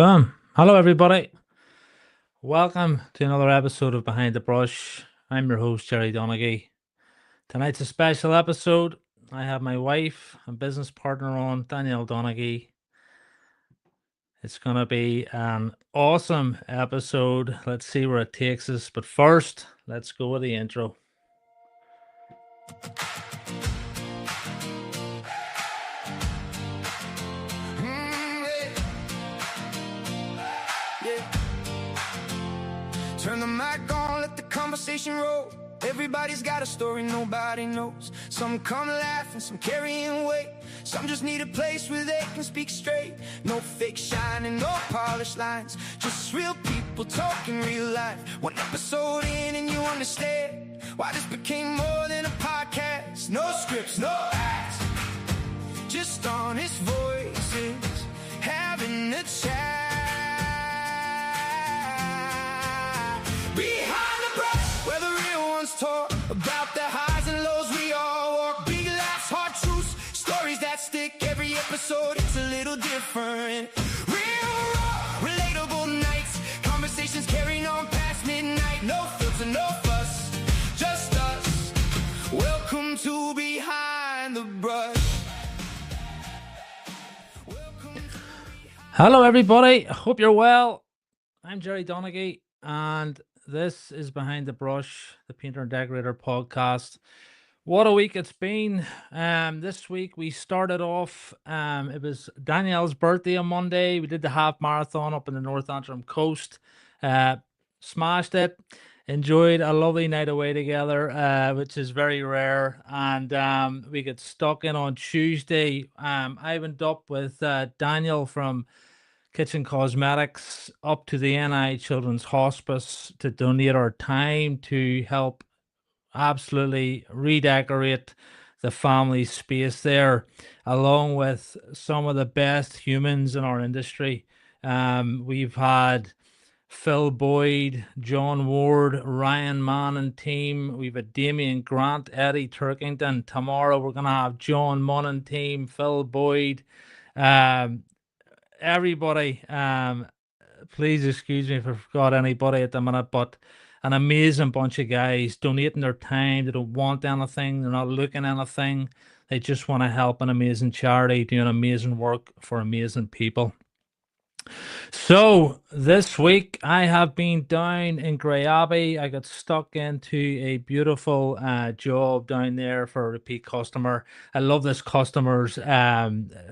Boom. Hello, everybody. Welcome to another episode of Behind the Brush. I'm your host, Jerry Donaghy. Tonight's a special episode. I have my wife and business partner on, Danielle Donaghy. It's going to be an awesome episode. Let's see where it takes us. But first, let's go with the intro. Turn the mic on, let the conversation roll. Everybody's got a story nobody knows. Some come laughing, some carrying weight. Some just need a place where they can speak straight. No fake shining, no polished lines. Just real people talking real life. One episode in and you understand why this became more than a podcast. No scripts, no acts, just honest voices having a chat. Behind the brush, where the real ones talk about the highs and lows we all walk. Big laughs, hard truths, stories that stick. Every episode it's a little different. Real raw, relatable nights, conversations carrying on past midnight. No filter, no fuss, just us. Welcome to Behind the Brush. Hello, everybody. I hope you're well. I'm Jerry Donaghy, and this is Behind the Brush, the Painter and Decorator podcast. What a week it's been. This week we started off, it was Danielle's birthday on Monday. We did the half marathon up in the North Antrim coast. Smashed it. Enjoyed a lovely night away together, which is very rare. And we got stuck in on Tuesday. I went up with Daniel from Kitchen Cosmetics up to the NI Children's Hospice to donate our time to help absolutely redecorate the family space there, along with some of the best humans in our industry. We've had Phil Boyd, John Ward, Ryan Mann and team. We've had Damien Grant, Eddie Turkington. Tomorrow we're going to have John Munn and team, Phil Boyd. Everybody, please excuse me if I forgot anybody at the minute, but an amazing bunch of guys donating their time. They don't want anything. They're not looking anything. They just want to help an amazing charity, doing amazing work for amazing people. So this week I have been down in Grey Abbey. I got stuck into a beautiful job down there for a repeat customer. I love this customer's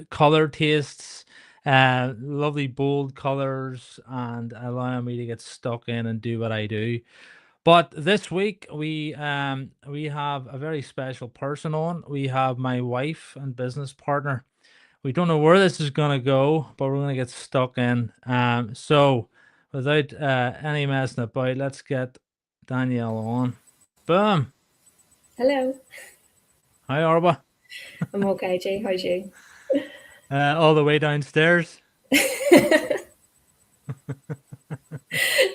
color tastes. Lovely bold colors and allowing me to get stuck in and do what I do. But this week we have a very special person on. We have my wife and business partner. We don't know where this is going to go, but we're going to get stuck in. So without any messing about, let's get Danielle on. Boom. Hello. Hi, Arba. I'm okay, Jay. How's you? All the way downstairs.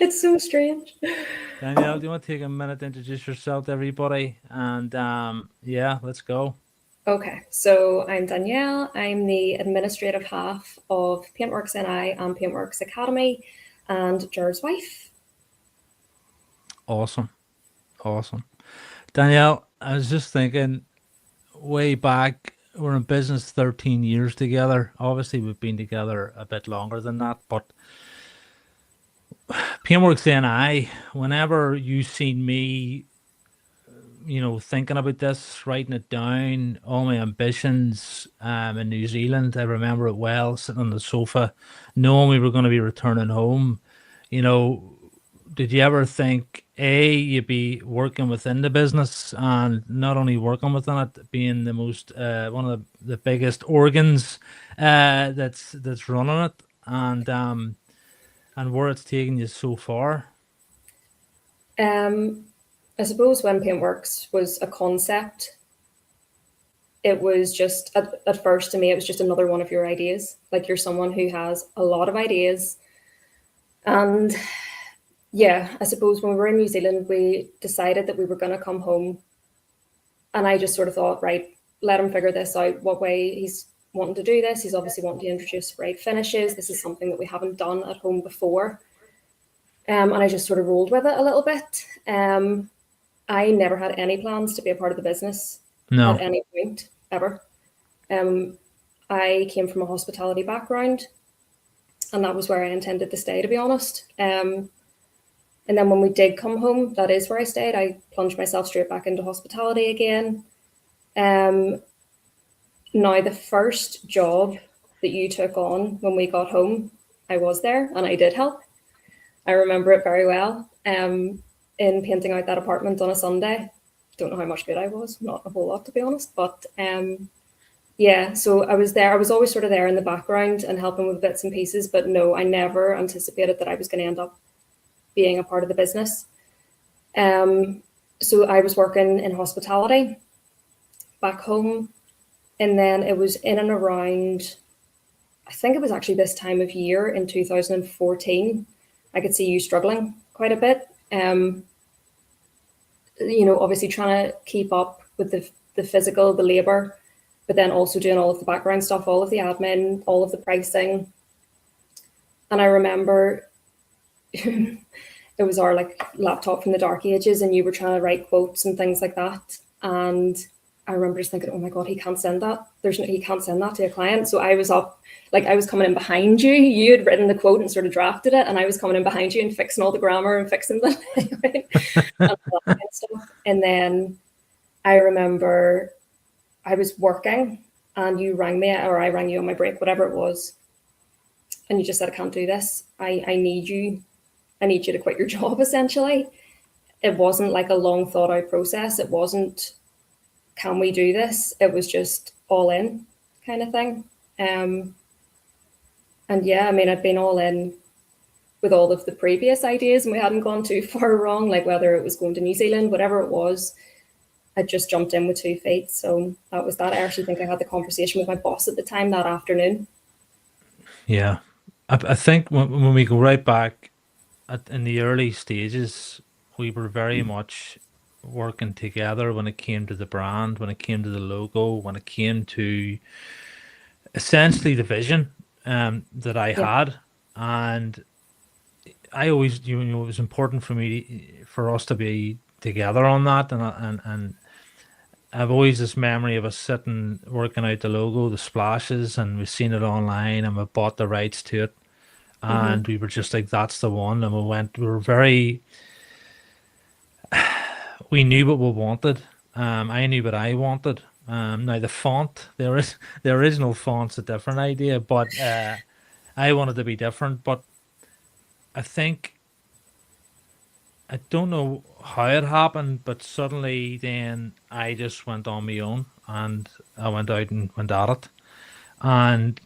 It's so strange. Danielle, do you want to take a minute to introduce yourself to everybody? And yeah, let's go. Okay, so I'm Danielle. I'm the administrative half of Paintworks NI and Paintworks Academy and Jer's wife. Awesome. Danielle, I was just thinking way back, we're in business 13 years together. Obviously, we've been together a bit longer than that, but Paintworks NI, whenever you seen me, thinking about this, writing it down, all my ambitions in New Zealand, I remember it well, sitting on the sofa, knowing we were going to be returning home. Did you ever think, you'd be working within the business and not only working within it, being the most, one of the biggest organs that's running it, and where it's taken you so far? I suppose when Paintworks was a concept, it was just, at first to me, it was just another one of your ideas. Like, you're someone who has a lot of ideas. And yeah, I suppose when we were in New Zealand, we decided that we were going to come home. And I just sort of thought, right, let him figure this out, what way he's wanting to do this. He's obviously wanting to introduce sprayed finishes. This is something that we haven't done at home before. And I just sort of rolled with it a little bit. I never had any plans to be a part of the business at any point, ever. I came from a hospitality background, and that was where I intended to stay, to be honest. And then when we did come home, that is where I stayed. I plunged myself straight back into hospitality again. Now, the first job that you took on when we got home, I was there and I did help. I remember it very well. In painting out that apartment on a Sunday. Don't know how much good I was, not a whole lot, to be honest. But yeah, so I was there. I was always sort of there in the background and helping with bits and pieces. But no, I never anticipated that I was going to end up being a part of the business. So I was working in hospitality back home. And then it was in and around, I think it was actually this time of year in 2014, I could see you struggling quite a bit. Obviously trying to keep up with the physical, the labor, but then also doing all of the background stuff, all of the admin, all of the pricing. And I remember it was our laptop from the dark ages, and you were trying to write quotes and things like that. And I remember just thinking, oh my God, he can't send that. He can't send that to a client. So I was up, I was coming in behind you. You had written the quote and sort of drafted it, and I was coming in behind you and fixing all the grammar and fixing the and all that kind of stuff. And then I remember I was working and you rang me, or I rang you on my break, whatever it was. And you just said, I can't do this. I need you to quit your job, essentially. It wasn't like a long thought out process. It wasn't, can we do this? It was just all in kind of thing. And yeah, I mean, I'd been all in with all of the previous ideas and we hadn't gone too far wrong, like whether it was going to New Zealand, whatever it was, I just jumped in with 2 feet. So that was that. I actually think I had the conversation with my boss at the time that afternoon. Yeah. I think when we go right back in the early stages, we were very much working together when it came to the brand, when it came to the logo, when it came to essentially the vision that I had. And I always, it was important for us to be together on that. And I've always this memory of us sitting, working out the logo, the splashes, and we've seen it online and we bought the rights to it. And we were just like, that's the one. And we knew what we wanted. I knew what I wanted. Now the font, the original font's a different idea, but I wanted to be different. But I don't know how it happened, but suddenly then I just went on my own and I went out and went at it. And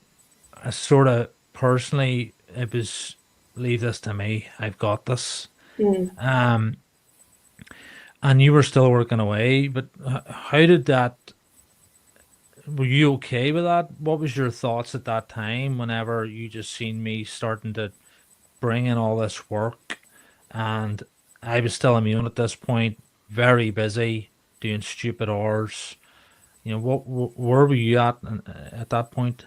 I sort of personally, it was, leave this to me. I've got this. And you were still working away, but how did that, were you okay with that? What was your thoughts at that time whenever you just seen me starting to bring in all this work and I was still immune at this point, very busy, doing stupid hours. Where were you at that point?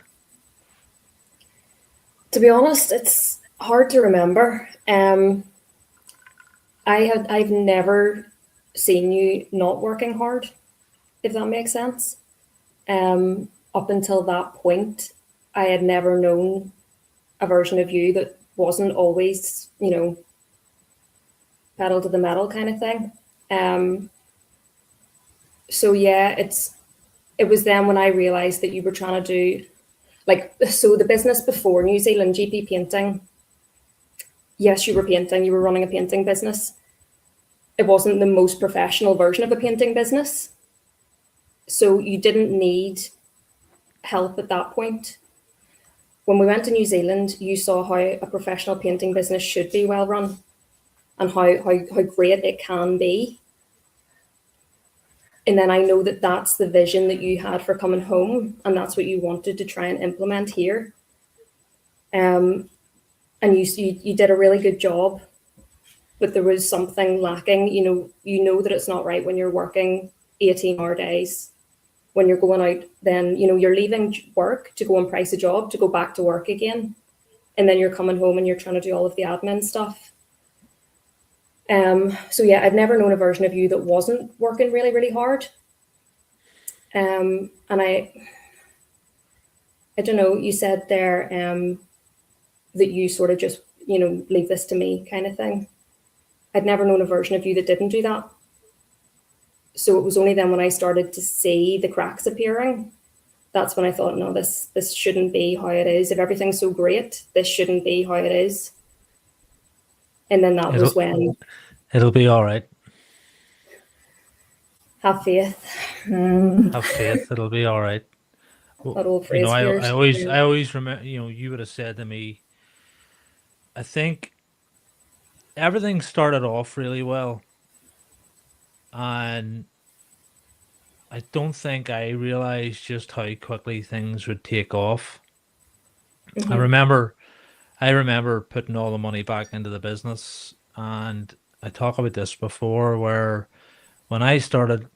To be honest, it's hard to remember. I've never seen you not working hard, if that makes sense. Up until that point, I had never known a version of you that wasn't always, pedal to the metal kind of thing. So yeah, it was then when I realized that you were trying to do so the business before New Zealand, GP Painting. Yes, you were painting, you were running a painting business. It wasn't the most professional version of a painting business. So you didn't need help at that point. When we went to New Zealand, you saw how a professional painting business should be well run and how great it can be. And then I know that that's the vision that you had for coming home, and that's what you wanted to try and implement here. And you did a really good job, but there was something lacking. You know that it's not right when you're working 18-hour days when you're going out, then, you know, you're leaving work to go and price a job to go back to work again. And then you're coming home and you're trying to do all of the admin stuff. So yeah, I'd never known a version of you that wasn't working really, really hard. And I don't know, you said there that you sort of just, you know, leave this to me kind of thing. I'd never known a version of you that didn't do that. So it was only then when I started to see the cracks appearing, that's when I thought, no, this shouldn't be how it is. If everything's so great, this shouldn't be how it is. And then that was when... It'll be all right. Have faith. Have faith. It'll be all right. That old phrase. You know, I always remember, you know, you would have said to me, I think everything started off really well. And I don't think I realized just how quickly things would take off. I remember putting all the money back into the business, and I talked about this before, where when I started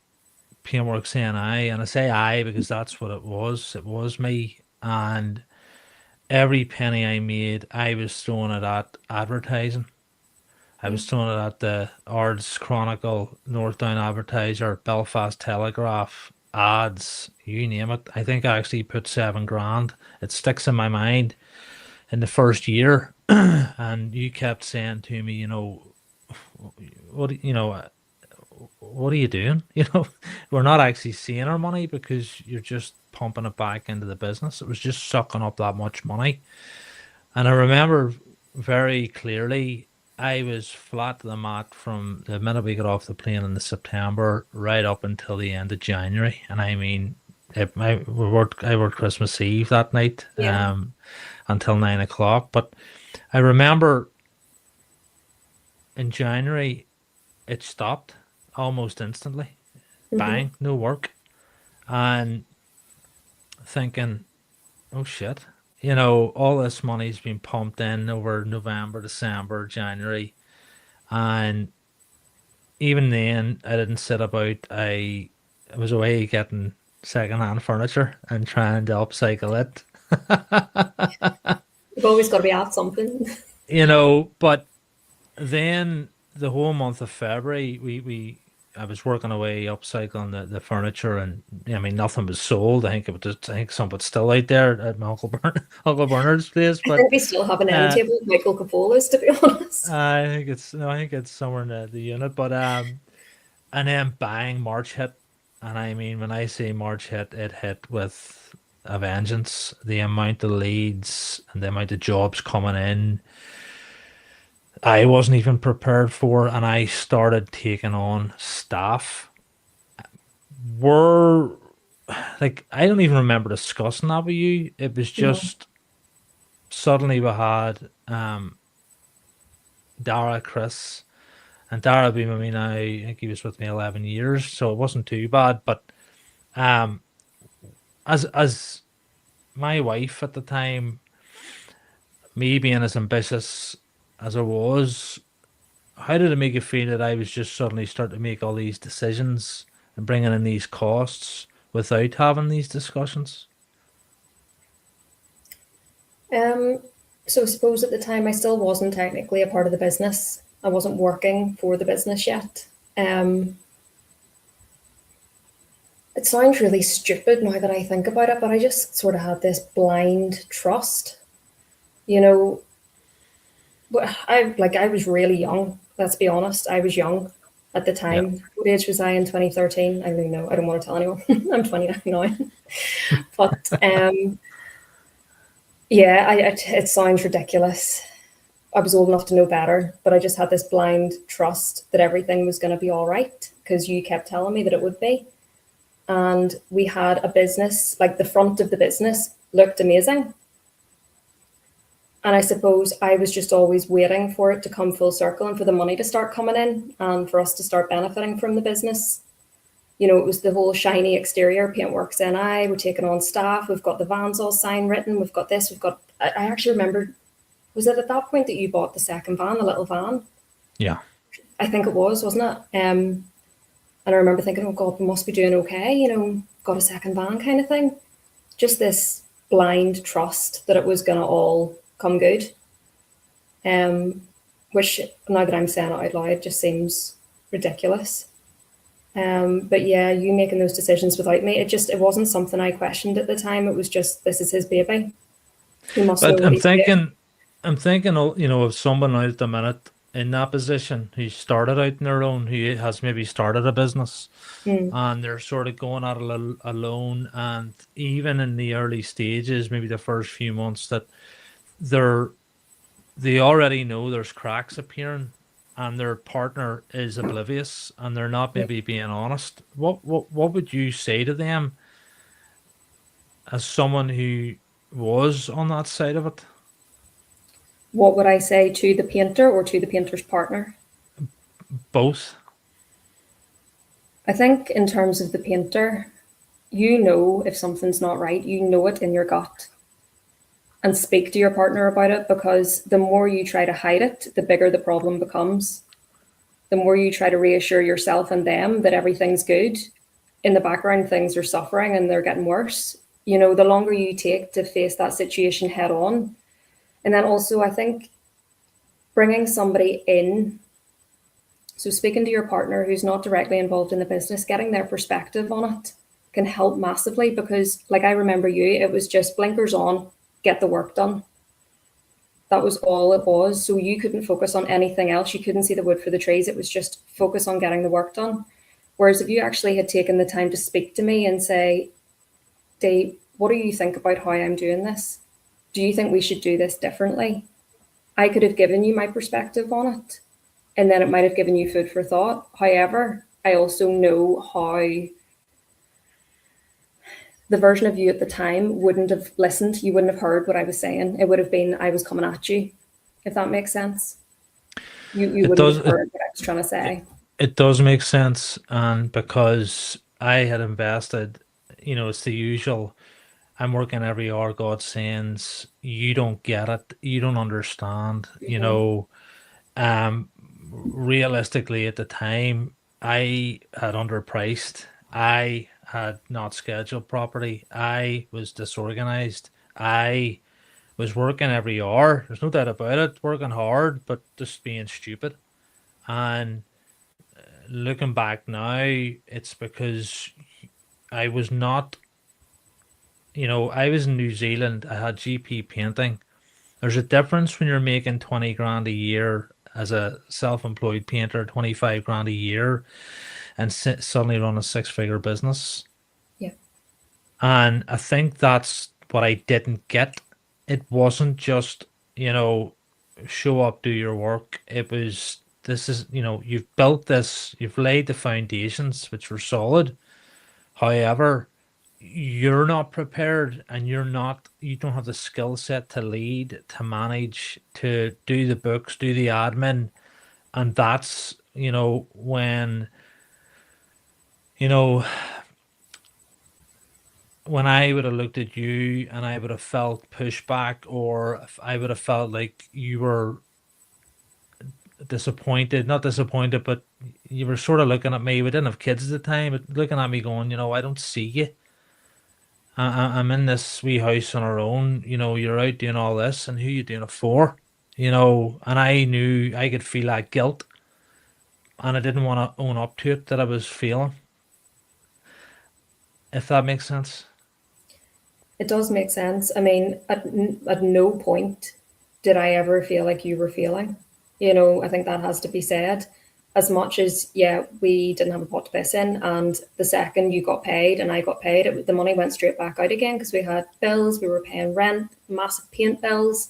Paintworks NI, and I say I because that's what it was me, and every penny I made, I was throwing it at advertising. I was throwing it at the Ards Chronicle, North Down Advertiser, Belfast Telegraph, ads, you name it. I think I actually put $7,000. It sticks in my mind in the first year. And you kept saying to me, you know, what are you doing? You know, we're not actually seeing our money because you're just pumping it back into the business. It was just sucking up that much money. And I remember very clearly, I was flat to the mat from the minute we got off the plane in the September right up until the end of January. And I mean, I worked Christmas Eve that night, until 9 o'clock. But I remember in January, it stopped almost instantly. Bang, no work. And thinking, oh shit. You know, all this money's been pumped in over November, December, January. And even then, I didn't sit about. I was away getting secondhand furniture and trying to upcycle it. You've always got to be at something. You know, but then the whole month of February, I was working away upcycling the furniture, and I mean nothing was sold. I think some was still out there at my Uncle Bernard's place. But I think we still have an end table with Michael Capola's, to be honest. I think it's somewhere in the unit. But and then bang, March hit, and I mean when I say March hit, it hit with a vengeance. The amount of leads and the amount of jobs coming in, I wasn't even prepared for, and I started taking on staff. I don't even remember discussing that with you. It was just suddenly we had Dara, Chris, and Dara been with me now. I think he was with me 11 years, so it wasn't too bad. But as my wife at the time, me being as ambitious as I was, how did it make you feel that I was just suddenly starting to make all these decisions and bringing in these costs without having these discussions? So I suppose at the time I still wasn't technically a part of the business. I wasn't working for the business yet. It sounds really stupid now that I think about it, but I just sort of had this blind trust. You know, I was really young. Let's be honest. I was young at the time. Yeah. What age was I in 2013? I don't even know. I don't want to tell anyone. I'm 29 now. But yeah, it sounds ridiculous. I was old enough to know better, but I just had this blind trust that everything was going to be all right because you kept telling me that it would be. And we had a business, like the front of the business looked amazing. And I suppose I was just always waiting for it to come full circle and for the money to start coming in and for us to start benefiting from the business. You know, it was the whole shiny exterior, Paintworks NI, we're taking on staff, we've got the vans all sign written, we've got this, I actually remember, was it at that point that you bought the second van, the little van? Yeah. I think it was, wasn't it? And I remember thinking, oh God, we must be doing okay, you know, got a second van kind of thing. Just this blind trust that it was going to all come good. Which now that I'm saying it out loud just seems ridiculous. But yeah, you making those decisions without me, it wasn't something I questioned at the time. It was just, this is his baby. He must know But what he's doing. I'm thinking, of someone out at the minute in that position who started out on their own, who has maybe started a business, and they're sort of going at it alone. And even in the early stages, maybe the first few months, that they already know there's cracks appearing, and their partner is oblivious, and they're not maybe being honest. What would you say to them as someone who was on that side of it? What would I say to the painter or to the painter's partner? Both. I think in terms of the painter, you know if something's not right, you know it in your gut. And speak to your partner about it, because the more you try to hide it, the bigger the problem becomes. The more you try to reassure yourself and them that everything's good, in the background things are suffering and they're getting worse. You know, the longer you take to face that situation head on. And then also, I think bringing somebody in, so speaking to your partner who's not directly involved in the business, getting their perspective on it can help massively, because like I remember you, it was just blinkers on, get the work done. That was all it was. So you couldn't focus on anything else. You couldn't see the wood for the trees. It was just focus on getting the work done. Whereas if you actually had taken the time to speak to me and say, Dave, what do you think about how I'm doing this? Do you think we should do this differently? I could have given you my perspective on it, and then it might have given you food for thought. However, I also know how the version of you at the time wouldn't have listened. You wouldn't have heard what I was saying. It would have been, I was coming at you, if that makes sense. You It wouldn't does. have heard what I was trying to say. It does make sense, and because I had invested, it's the usual. I'm working every hour God sends. You don't get it. You don't understand. Realistically at the time, I had underpriced. I had not scheduled properly. I was disorganized. I was working every hour. There's no doubt about it. Working hard, but just being stupid. And looking back now, it's because I was not, I was in New Zealand. I had GP painting. There's a difference when you're making 20 grand a year as a self-employed painter, 25 grand a year, and suddenly run a 6-figure business. Yeah. And I think that's what I didn't get. It wasn't just, show up, do your work. It was, you've built this, you've laid the foundations, which were solid. However, you're not prepared, and you don't have the skill set to lead, to manage, to do the books, do the admin. And that's, when, when I would have looked at you and I would have felt pushback, or I would have felt like you were not disappointed, but you were sort of looking at me. We didn't have kids at the time, but looking at me going, I don't see you. I'm in this wee house on our own. You're out doing all this, and who you doing it for? And I knew I could feel that guilt, and I didn't want to own up to it that I was feeling. If that makes sense. It does make sense. I mean, at no point did I ever feel like you were feeling. I think that has to be said. As much as, yeah, we didn't have a pot to piss in, and the second you got paid and I got paid, the money went straight back out again, because we had bills, we were paying rent, massive paint bills,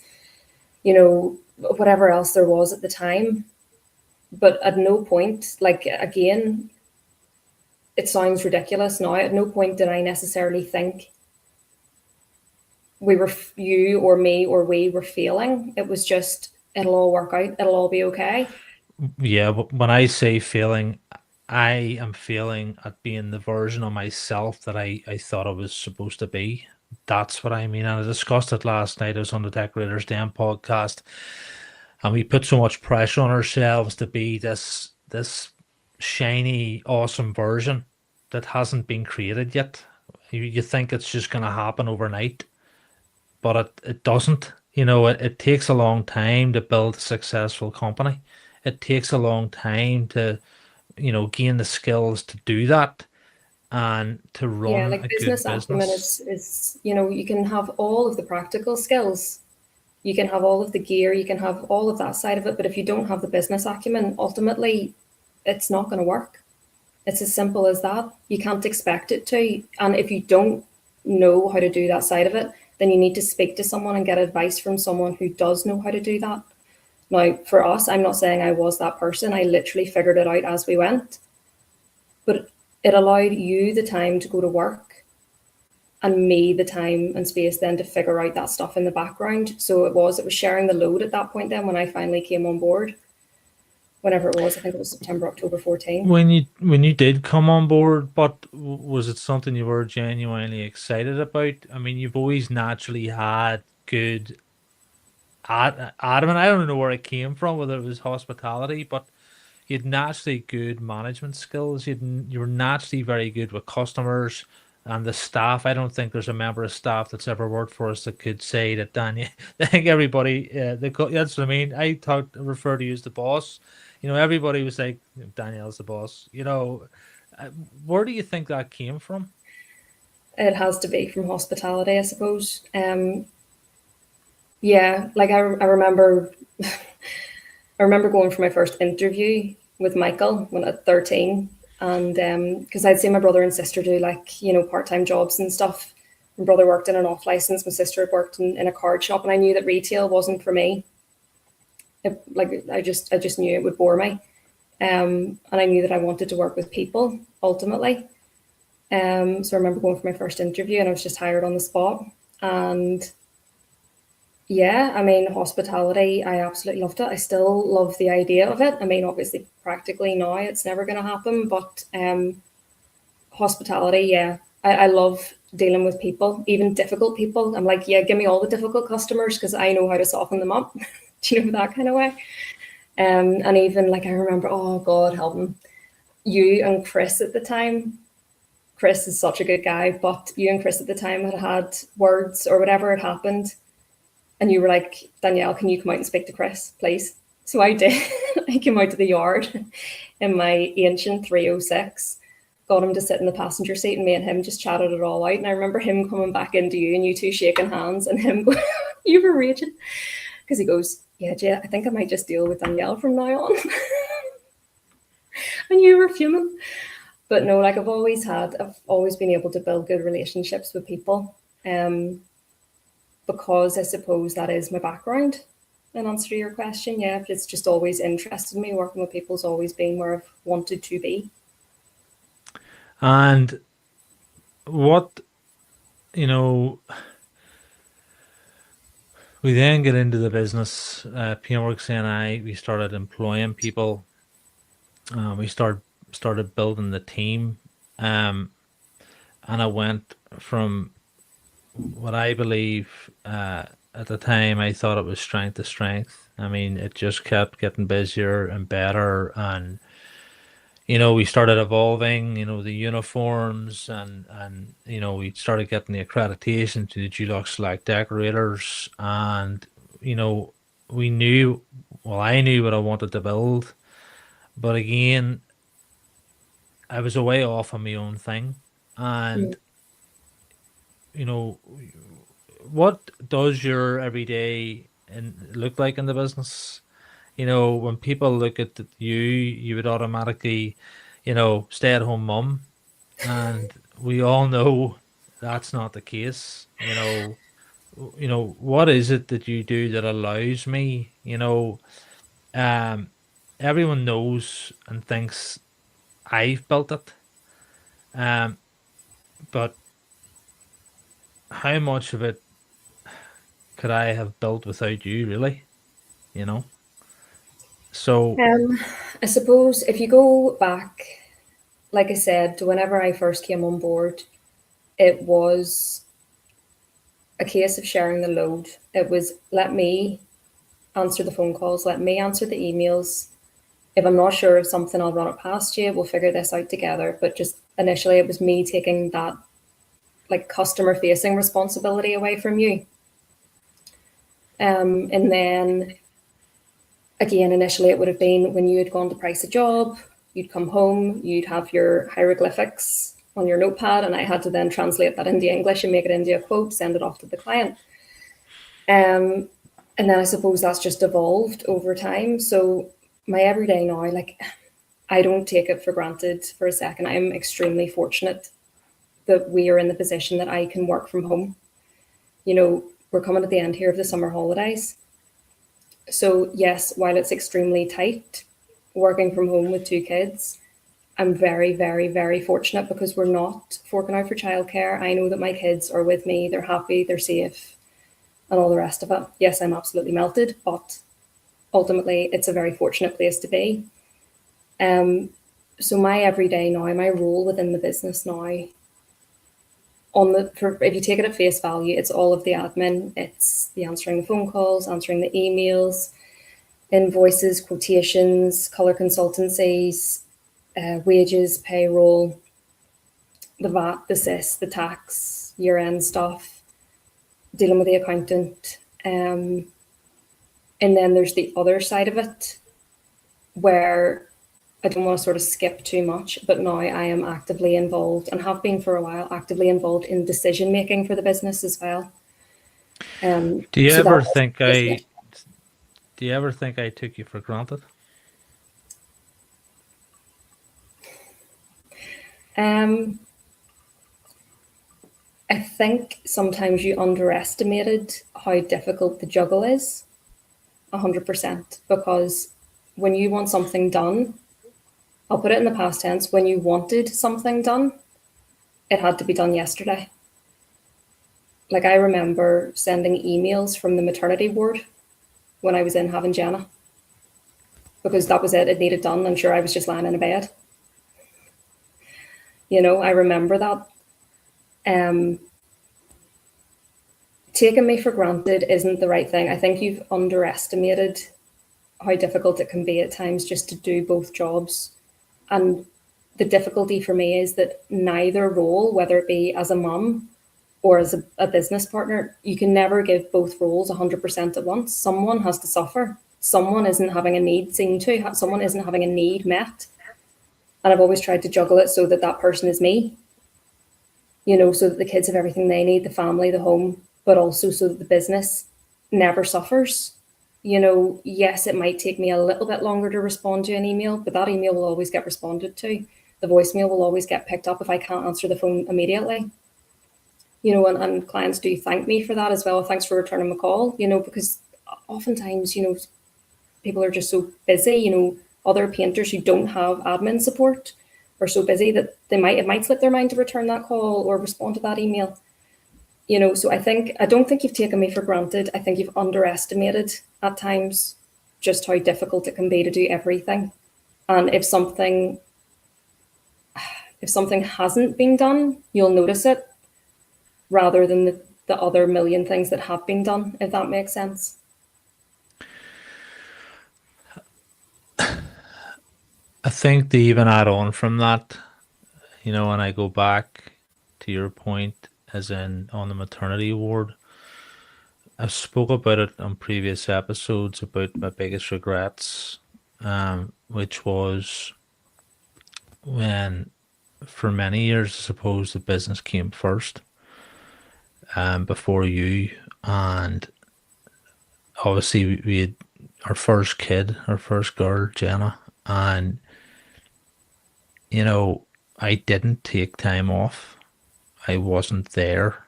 whatever else there was at the time. But at no point, like, again, it sounds ridiculous now, at no point did I necessarily think you or me or we were failing. It was just, it'll all work out, it'll all be okay. Yeah, but when I say failing, I am failing at being the version of myself that I thought I was supposed to be. That's what I mean. And I discussed it last night. I was on the Decorator's Den podcast, and we put so much pressure on ourselves to be this shiny, awesome version that hasn't been created yet. You think it's just going to happen overnight, but it doesn't. It takes a long time to build a successful company. It takes a long time to, gain the skills to do that and to Yeah, run like a good business acumen business. is, you can have all of the practical skills, you can have all of the gear, you can have all of that side of it, but if you don't have the business acumen, ultimately it's not going to work. It's as simple as that. You can't expect it to. And if you don't know how to do that side of it, then you need to speak to someone and get advice from someone who does know how to do that. Now, for us, I'm not saying I was that person. I literally figured it out as we went. But it allowed you the time to go to work and me the time and space then to figure out that stuff in the background. So it was sharing the load at that point then when I finally came on board. Whenever it was, I think it was September, October 14. When you did come on board, but was it something you were genuinely excited about? I mean, you've always naturally had good admin. I don't know where it came from, whether it was hospitality, but you had naturally good management skills. You were naturally very good with customers and the staff. I don't think there's a member of staff that's ever worked for us that could say that Daniel. I think everybody, that's what I mean. Refer to you as the boss. Everybody was like, Danielle's the boss. Where do you think that came from? It has to be from hospitality, I suppose. Yeah, like I remember I remember going for my first interview with Michael when at 13, and because I'd seen my brother and sister do like part-time jobs and stuff. My brother worked in an off license, my sister had worked in a card shop, and I knew that retail wasn't for me. I just knew it would bore me, and I knew that I wanted to work with people ultimately. So I remember going for my first interview, and I was just hired on the spot, and yeah, I mean, hospitality, I absolutely loved it. I still love the idea of it. I mean, obviously, practically now it's never going to happen, but hospitality, yeah, I love dealing with people, even difficult people. I'm like, yeah, give me all the difficult customers because I know how to soften them up. Do you know that kind of way? And even like I remember, oh God, help him, you and Chris at the time. Chris is such a good guy, but you and Chris at the time had words or whatever had happened, and you were like, Danielle, can you come out and speak to Chris, please? So I did. I came out to the yard in my ancient 306, got him to sit in the passenger seat, and me and him just chatted it all out. And I remember him coming back into you and you two shaking hands and him going, you were raging. Because he goes, yeah, Jay, I think I might just deal with Danielle from now on. And you were fuming. But no, like I've always been able to build good relationships with people. Because I suppose that is my background. In answer to your question, yeah, it's just always interested me. Working with people's always been where I've wanted to be. And what, you know, we then get into the business. Paintworks and we started employing people. We started building the team. And I went from what I believe at the time, I thought it was strength to strength. I mean, it just kept getting busier and better. And, we started evolving, the uniforms and we started getting the accreditation to the Dulux Select Decorators. And, we knew, well, I knew what I wanted to build. But again, I was away off on my own thing. And, you know, what does your everyday look like in the business? When people look at you, you would automatically, stay at home mum. And we all know that's not the case. What is it that you do that allows me, um, everyone knows and thinks I've built it. But how much of it could I have built without you, really? You know? So, I suppose if you go back, like I said, to whenever I first came on board, it was a case of sharing the load. It was let me answer the phone calls, let me answer the emails, If I'm not sure of something, I'll run it past you. We'll figure this out together. But just initially, it was me taking that like customer facing responsibility away from you. And then again, initially it would have been when you had gone to price a job, you'd come home, you'd have your hieroglyphics on your notepad, and I had to then translate that into English and make it into a quote, send it off to the client. And then I suppose that's just evolved over time. So my everyday now, like, I don't take it for granted for a second. I'm extremely fortunate that we are in the position that I can work from home. You know, we're coming at the end here of the summer holidays. So yes, while it's extremely tight, working from home with two kids, I'm very, very, very fortunate because we're not forking out for childcare. I know that my kids are with me, they're happy, they're safe, and all the rest of it. Yes, I'm absolutely melted, but ultimately it's a very fortunate place to be. So my everyday now, my role within the business now, if you take it at face value, it's all of the admin. It's the answering the phone calls, answering the emails, invoices, quotations, colour consultancies, wages, payroll, the VAT, the CIS, the tax, year-end stuff, dealing with the accountant. And then there's the other side of it where I don't want to sort of skip too much, but now I am actively involved and have been for a while, actively involved in decision making for the business as well. Do you so ever that think is I? it. Do you ever think I took you for granted? Um, I think sometimes you underestimated how difficult the juggle is, 100%, because when you want something done, I'll put it in the past tense, when you wanted something done, it had to be done yesterday. Like I remember sending emails from the maternity ward when I was in having Jenna because that was it. It needed done. I'm sure I was just lying in a bed. You know, I remember that. Taking me for granted isn't the right thing. I think you've underestimated how difficult it can be at times just to do both jobs. And the difficulty for me is that neither role, whether it be as a mum or as a business partner, you can never give both roles 100% at once. Someone has to suffer. Someone isn't having a need seen to, someone isn't having a need met. And I've always tried to juggle it so that that person is me, you know, so that the kids have everything they need, the family, the home, but also so that the business never suffers. You know, yes, it might take me a little bit longer to respond to an email, but that email will always get responded to. The voicemail will always get picked up if I can't answer the phone immediately. You know, and clients do thank me for that as well. Thanks for returning my call, you know, because oftentimes, you know, people are just so busy, you know, other painters who don't have admin support are so busy that it might slip their mind to return that call or respond to that email. You know, so I don't think you've taken me for granted. I think you've underestimated at times just how difficult it can be to do everything. And if something hasn't been done, you'll notice it rather than the other million things that have been done, if that makes sense. I think to even add on from that, you know, when I go back to your point, as in on the maternity ward, I've spoke about it on previous episodes about my biggest regrets, which was when, for many years, I suppose the business came first, before you, and obviously we had our first kid, our first girl, Jenna, and you know, I didn't take time off. I wasn't there,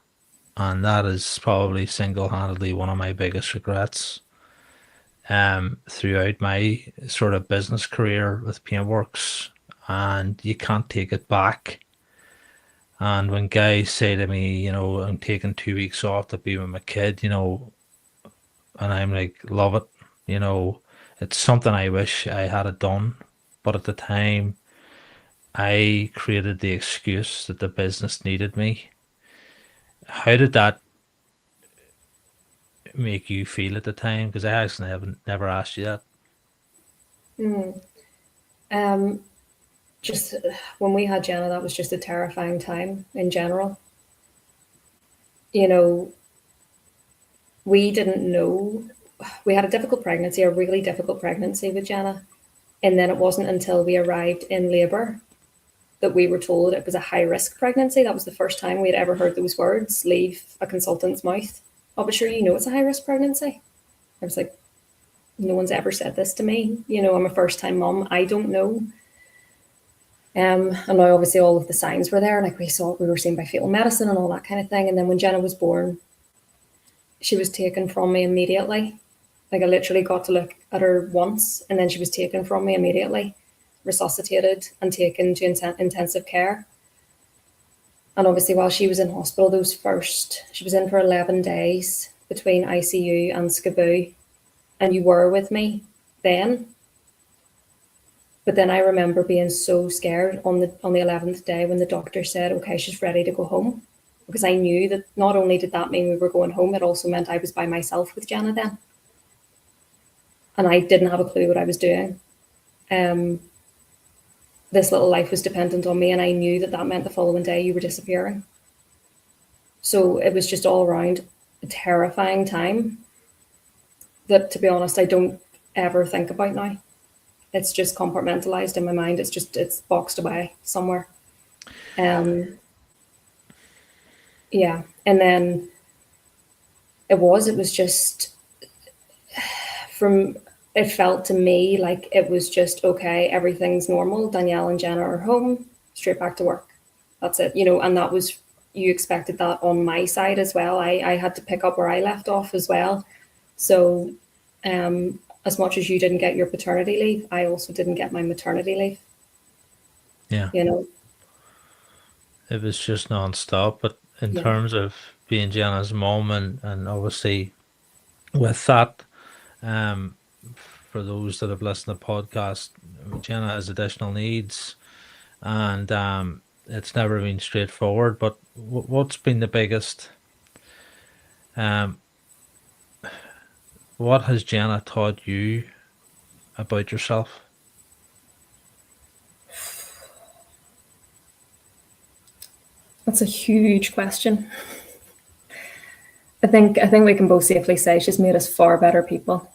and that is probably single-handedly one of my biggest regrets. Throughout my sort of business career with Paintworks, and you can't take it back. And when guys say to me, you know, I'm taking 2 weeks off to be with my kid, you know, and I'm like, love it, you know, it's something I wish I had it done, but at the time, I created the excuse that the business needed me. How did that make you feel at the time? Because I actually never asked you that. Just when we had Jenna, that was just a terrifying time in general. You know, we didn't know. We had a difficult pregnancy, a really difficult pregnancy with Jenna. And then it wasn't until we arrived in labour that we were told it was a high risk pregnancy. That was the first time we had ever heard those words leave a consultant's mouth. Oh, but sure, you know it's a high risk pregnancy. I was like, no one's ever said this to me. You know, I'm a first time mum. I don't know. And now obviously all of the signs were there. Like we were seen by fetal medicine and all that kind of thing. And then when Jenna was born, she was taken from me immediately. Like I literally got to look at her once and then she was taken from me immediately, resuscitated and taken to intensive care. And obviously while she was in hospital, she was in for 11 days between ICU and SCBU. And you were with me then. But then I remember being so scared on the 11th day when the doctor said, okay, she's ready to go home. Because I knew that not only did that mean we were going home, it also meant I was by myself with Jenna then. And I didn't have a clue what I was doing. This little life was dependent on me, and I knew that meant the following day you were disappearing. So it was just all around a terrifying time that, to be honest, I don't ever think about now. It's just compartmentalized in my mind. It's boxed away somewhere. Yeah. And then it was just it felt to me like it was just, okay, everything's normal. Danielle and Jenna are home, straight back to work. That's it, you know, and that was, you expected that on my side as well. I had to pick up where I left off as well. So, as much as you didn't get your paternity leave, I also didn't get my maternity leave. Yeah. You know, it was just non-stop. But in terms of being Jenna's mom and obviously with that, for those that have listened to the podcast, Jenna has additional needs, and it's never been straightforward. But what's been the biggest? What has Jenna taught you about yourself? That's a huge question. I think we can both safely say she's made us far better people.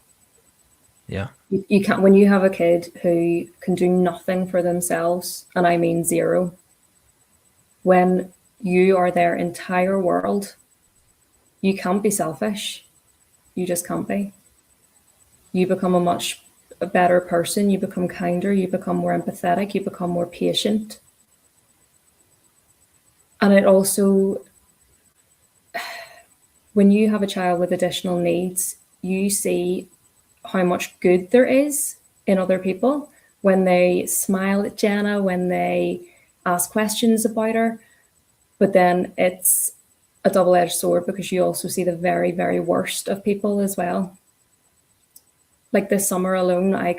Yeah. You can't, when you have a kid who can do nothing for themselves, and I mean zero, when you are their entire world, you can't be selfish. You just can't be. You become a much better person. You become kinder. You become more empathetic. You become more patient. And it also, when you have a child with additional needs, you see how much good there is in other people when they smile at Jenna, when they ask questions about her. But then it's a double-edged sword because you also see the very, very worst of people as well. Like this summer alone, I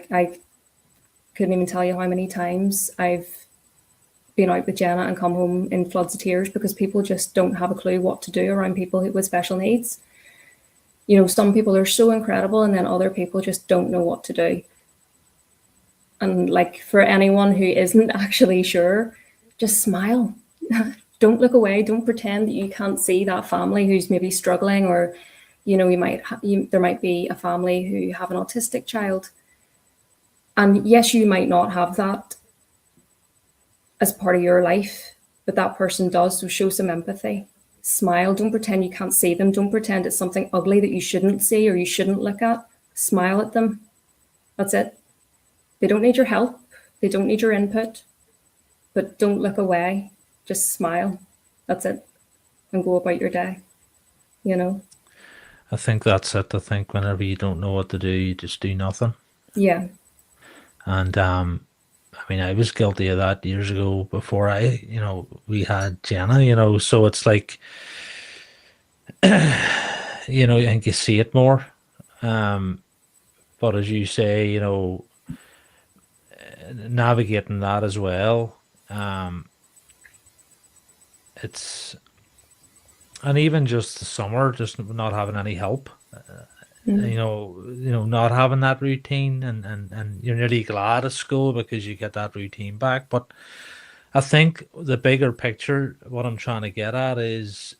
couldn't even tell you how many times I've been out with Jenna and come home in floods of tears because people just don't have a clue what to do around people with special needs. You know, some people are so incredible and then other people just don't know what to do. And like for anyone who isn't actually sure, just smile. Don't look away. Don't pretend that you can't see that family who's maybe struggling, or, you know, there might be a family who have an autistic child. And yes, you might not have that as part of your life, but that person does. So show some empathy. Smile. Don't pretend you can't see them. Don't pretend it's something ugly that you shouldn't see or you shouldn't look at. Smile at them. That's it. They don't need your help. They don't need your input, but don't look away. Just smile. That's it. And go about your day, you know? I think that's it. I think whenever you don't know what to do, you just do nothing. Yeah. And I mean, I was guilty of that years ago before we had Jenna, so it's like, I think you see it more. But as you say, navigating that as well, and even just the summer, just not having any help, not having that routine, and you're nearly glad at school because you get that routine back. But I think the bigger picture, what I'm trying to get at is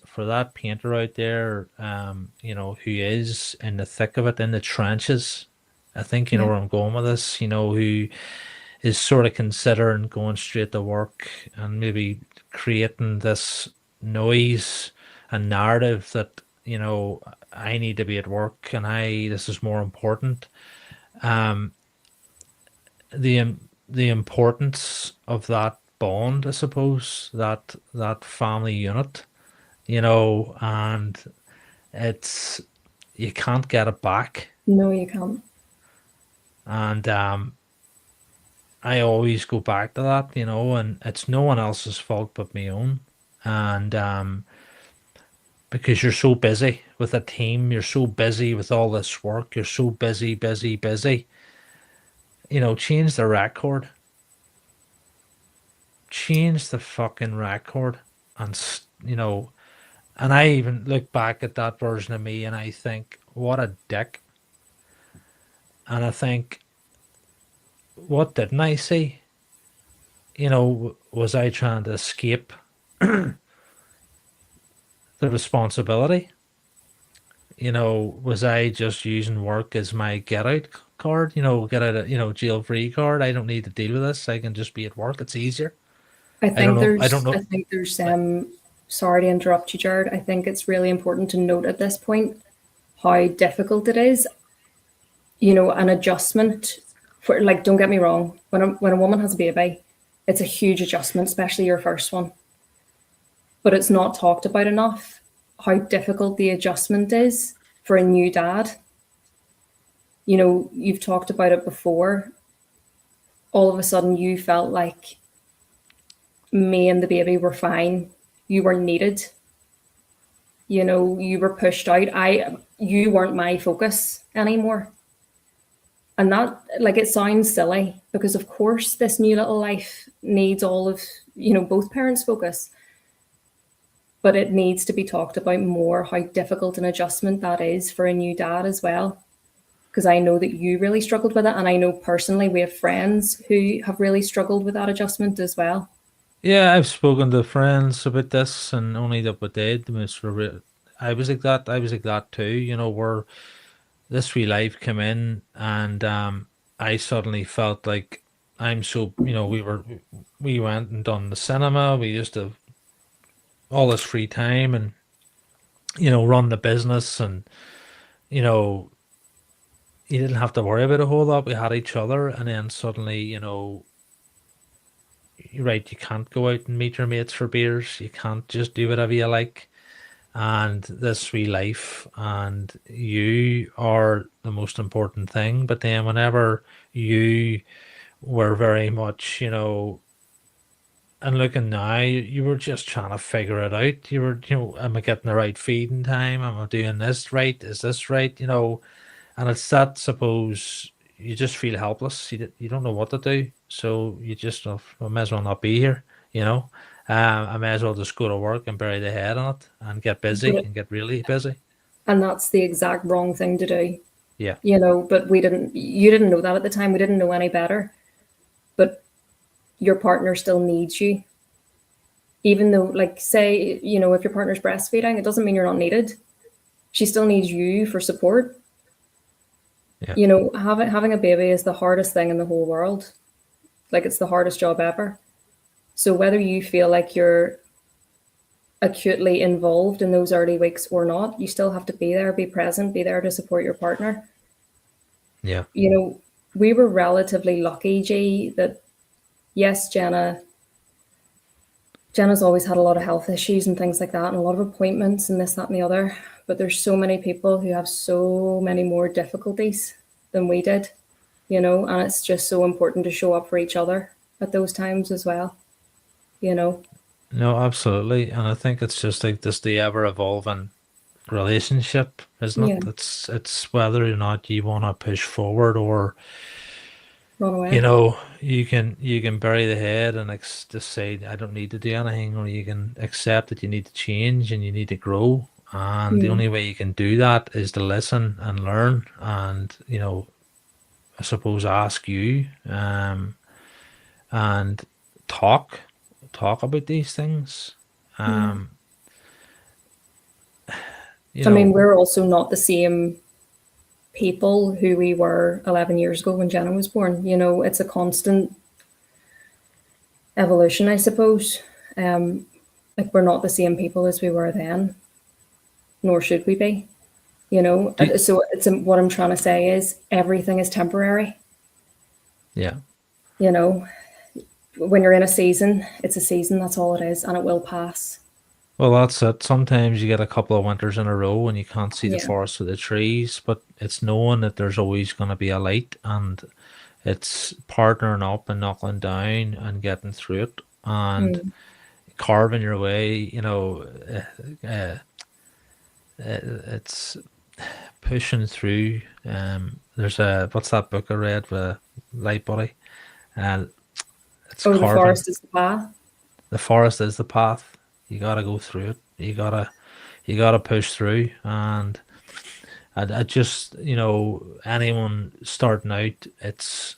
for that painter out there, who is in the thick of it, in the trenches. I think you know Yeah. where I'm going with this. Who is sort of considering going straight to work and maybe creating this noise and narrative that I need to be at work and this is more important. Um, the the importance of that bond, I suppose, that family unit, and it's you can't get it back. No, you can't. And I always go back to that, and it's no one else's fault but my own. And because you're so busy with a team, you're so busy with all this work, you're so busy, busy, busy. Change the record. Change the fucking record. And, and I even look back at that version of me and I think, what a dick. And I think, what didn't I see? Was I trying to escape the responsibility? Was I just using work as my get out card? Get out of, jail free card. I don't need to deal with this. I can just be at work. It's easier. I I don't think know. I don't there's, I know. think there's, sorry to interrupt you, Jared. I think it's really important to note at this point how difficult it is. An adjustment for, like, don't get me wrong, when a woman has a baby, it's a huge adjustment, especially your first one. But it's not talked about enough how difficult the adjustment is for a new dad. You've talked about it before. All of a sudden, you felt like me and the baby were fine. You were needed. You were pushed out. You weren't my focus anymore. And that, like, it sounds silly because, of course, this new little life needs all of, both parents' focus. But it needs to be talked about more how difficult an adjustment that is for a new dad as well. Because I know that you really struggled with it. And I know personally we have friends who have really struggled with that adjustment as well. Yeah, I've spoken to friends about this, and only that what they did was I was like that. I was like that too. Where this wee life came in, and I suddenly felt like I'm so. We went and done the cinema. We used to all this free time, and run the business, and you know you didn't have to worry about a whole lot. We had each other, and then suddenly, you're right, you can't go out and meet your mates for beers. You can't just do whatever you like. And this wee life, and you are the most important thing. But then, whenever you were very much, and looking now, you were just trying to figure it out. You were, am I getting the right feeding time? Am I doing this right? Is this right? And it's that, suppose, you just feel helpless. You don't know what to do. So you just, I may as well not be here, I may as well just go to work and bury the head on it and get busy and get really busy. And that's the exact wrong thing to do. Yeah. But you didn't know that at the time. We didn't know any better. But your partner still needs you. Even though, like, say, if your partner's breastfeeding, it doesn't mean you're not needed. She still needs you for support. Yeah. Having a baby is the hardest thing in the whole world. Like, it's the hardest job ever. So whether you feel like you're acutely involved in those early weeks or not, you still have to be there, be present, be there to support your partner. Yeah. We were relatively lucky, G, that yes, Jenna's always had a lot of health issues and things like that, and a lot of appointments and this, that, and the other. But there's so many people who have so many more difficulties than we did, and it's just so important to show up for each other at those times as well, No, absolutely. And I think it's just like this, the ever evolving relationship, isn't it? Yeah. It's whether or not you want to push forward or Run away. you can bury the head and just say I don't need to do anything, or you can accept that you need to change and you need to grow. And the Mm. only way you can do that is to listen and learn and, I suppose ask you, and talk talk about these things. Yeah. Um, you I mean, know, we're also not the same people who we were 11 years ago when Jenna was born. You know, it's a constant evolution, I suppose. Um, like, we're not the same people as we were then, nor should we be. You know, do, so what I'm trying to say is everything is temporary. yeah. You know, when you're in a season, it's a season, that's all it is, and it will pass. Well, that's it. Sometimes you get a couple of winters in a row and you can't see the Yeah. forest for the trees, but it's knowing that there's always going to be a light, and it's partnering up and knuckling down and getting through it and Mm. carving your way. Uh, uh, it's pushing through. There's what's that book I read with Light Buddy? Uh, it's Oh, the carving. forest is the path. The forest is the path. You gotta go through it. You gotta push through. And I just, anyone starting out, it's,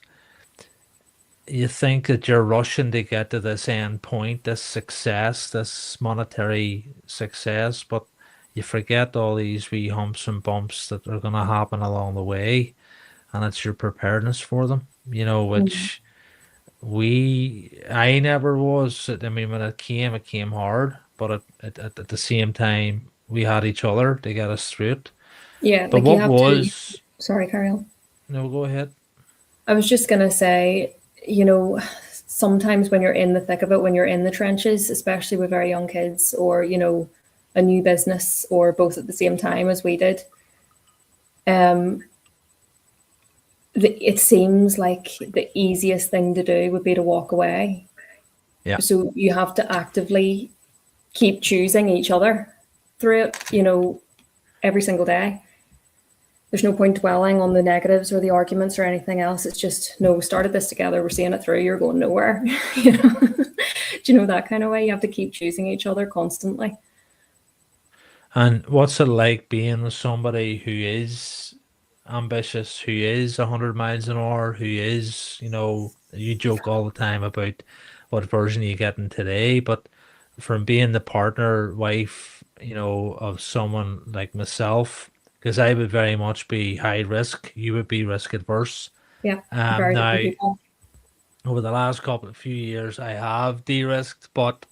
you think that you're rushing to get to this end point, this success, this monetary success, but you forget all these wee humps and bumps that are going to happen along the way, and it's your preparedness for them, Mm. which I never was. I mean, when it came hard, but at the same time, we had each other to get us through it. Yeah, But like you what have to. was, Sorry, carry on. no, go ahead. I was just going to say, you know, sometimes when you're in the thick of it, when you're in the trenches, especially with very young kids or, you know, a new business or both at the same time as we did, um, it seems like the easiest thing to do would be to walk away. Yeah. So you have to actively keep choosing each other through it, you know, every single day. There's no point dwelling on the negatives or the arguments or anything else. It's just, no, we started this together, we're seeing it through, you're going nowhere. You know? Do you know that kind of way? You have to keep choosing each other constantly. And what's it like being with somebody who is ambitious, who is 100 miles an hour, who is, you joke all the time about what version you getting today, but from being the partner, wife, of someone like myself, because I would very much be high risk, you would be risk adverse. Yeah, very Now, different people. over the last couple of few years, I have de-risked, but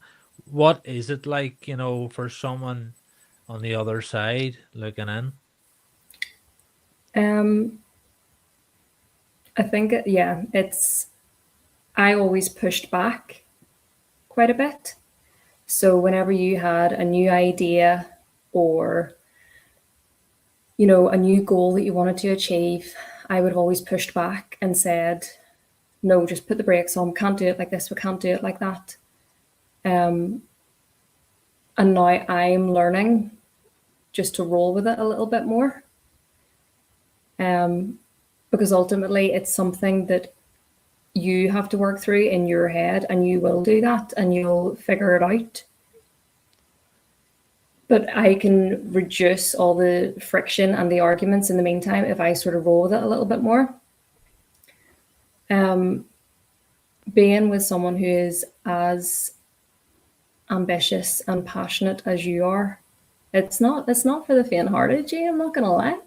what is it like, for someone on the other side looking in? Um, I think, yeah, I always pushed back quite a bit. So whenever you had a new idea or, you know, a new goal that you wanted to achieve, I would have always pushed back and said, no, just put the brakes on. We can't do it like this. We can't do it like that. Um, and now I'm learning just to roll with it a little bit more. Um, because ultimately it's something that you have to work through in your head, and you will do that and you'll figure it out. But I can reduce all the friction and the arguments in the meantime if I sort of roll with it a little bit more. Being with someone who is as ambitious and passionate as you are, it's not for the faint-hearted, Jay, I'm not gonna lie.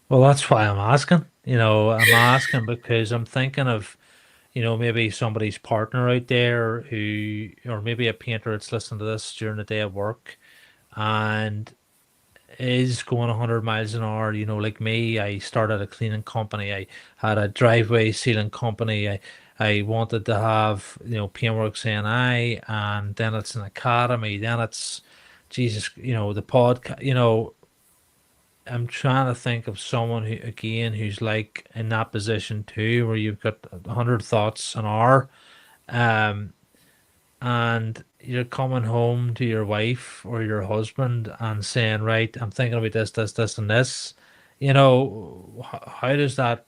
Well, that's why I'm asking. I'm asking because I'm thinking of, maybe somebody's partner out there who, or maybe a painter that's listening to this during the day at work and is going 100 miles an hour. Like me, I started a cleaning company. I had a driveway sealing company. I wanted to have, Paintworks NI, and then it's an academy. Then it's, Jesus, the podcast, I'm trying to think of someone who, again, who's like in that position too, where you've got 100 thoughts an hour, um, and you're coming home to your wife or your husband and saying, "Right, I'm thinking about this, this, this, and this." How does that?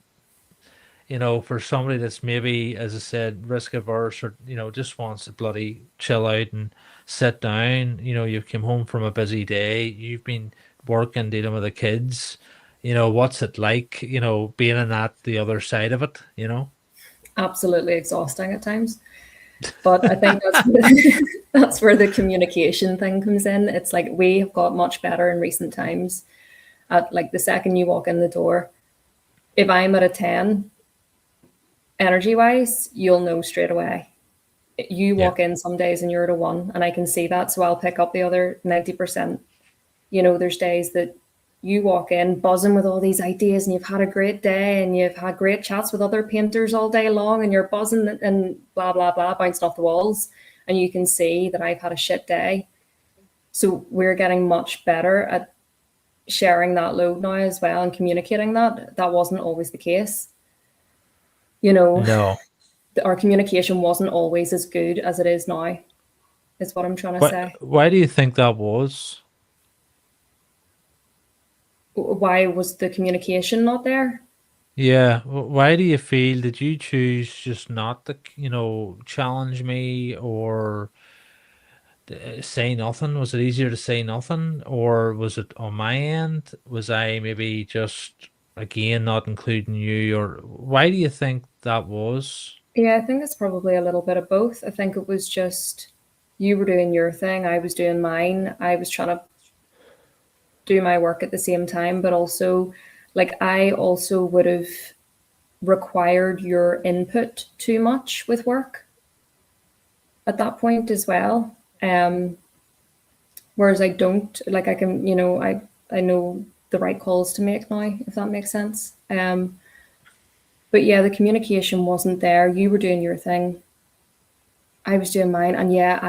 for somebody that's maybe, as I said, risk averse, or just wants to bloody chill out and sit down. You've come home from a busy day, you've been working, dealing with the kids. What's it like, being in that the other side of it? Absolutely exhausting at times. But I think that's that's where the communication thing comes in. It's like we have got much better in recent times. At like the second you walk in the door, if I'm at a 10, energy wise, you'll know straight away. You Yeah. walk in some days and you're at a 1, and I can see that. So I'll pick up the other 90%. There's days that you walk in buzzing with all these ideas and you've had a great day and you've had great chats with other painters all day long and you're buzzing and blah, blah, blah, bouncing off the walls. And you can see that I've had a shit day. So we're getting much better at sharing that load now as well and communicating that. That wasn't always the case. No. Our communication wasn't always as good as it is now, is what I'm trying to Why, say. why do you think that was? Why was the communication not there? Yeah. Why do you feel, did you choose just not to, challenge me, or say nothing? Was it easier to say nothing, or was it on my end? Was I maybe just, again, not including you, or why do you think that was? Yeah, I think it's probably a little bit of both. I think it was just you were doing your thing, I was doing mine. I was trying to do my work at the same time, but also, like, I also would have required your input too much with work at that point as well. Whereas I don't, like, I can, I know the right calls to make now, if that makes sense. But yeah, the communication wasn't there. You were doing your thing, I was doing mine, and yeah,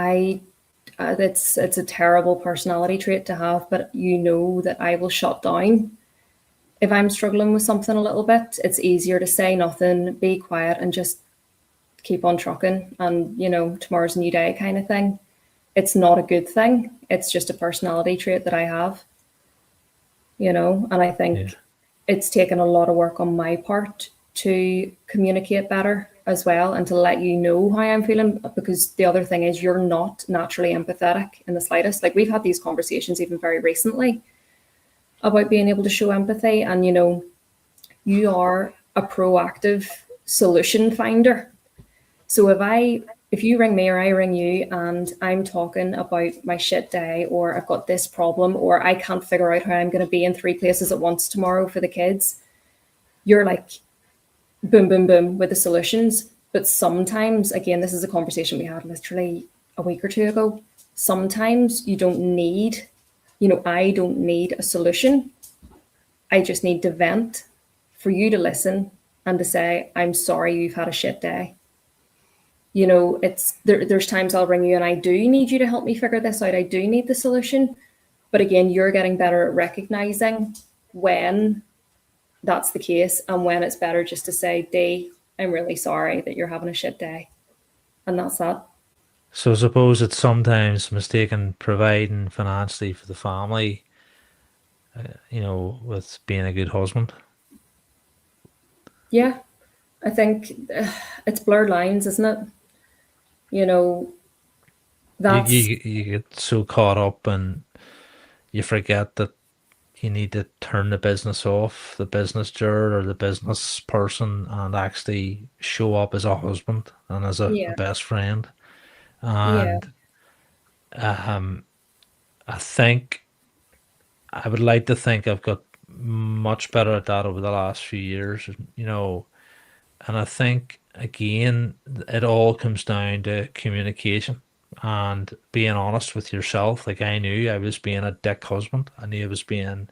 it's a terrible personality trait to have, but that I will shut down if I'm struggling with something a little bit. It's easier to say nothing, be quiet, and just keep on trucking, and tomorrow's a new day kind of thing. It's not a good thing. It's just a personality trait that I have, and I Yeah. think it's taken a lot of work on my part to communicate better as well and to let you know how I'm feeling, because the other thing is you're not naturally empathetic in the slightest. Like, we've had these conversations even very recently about being able to show empathy, and you are a proactive solution finder. So if you ring me or I ring you and I'm talking about my shit day, or I've got this problem, or I can't figure out how I'm going to be in 3 places at once tomorrow for the kids, you're like boom, boom, boom with the solutions. But sometimes, again, this is a conversation we had literally a week or two ago. Sometimes you don't need, I don't need a solution. I just need to vent, for you to listen and to say, I'm sorry you've had a shit day. There's times I'll ring you and I do need you to help me figure this out. I do need the solution. But again, you're getting better at recognizing when that's the case and when it's better just to say, Dee, I'm really sorry that you're having a shit day. And that's that. So I suppose it's sometimes mistaken providing financially for the family, with being a good husband. Yeah, I think it's blurred lines, isn't it? That's, You get so caught up, and you forget that you need to turn the business off, the business juror or the business person, and actually show up as a husband and as a yeah, best friend. yeah, And um, I think I would like to think I've got much better at that over the last few years, and I think, again, it all comes down to communication and being honest with yourself. Like, I knew I was being a dick husband. I knew I was being,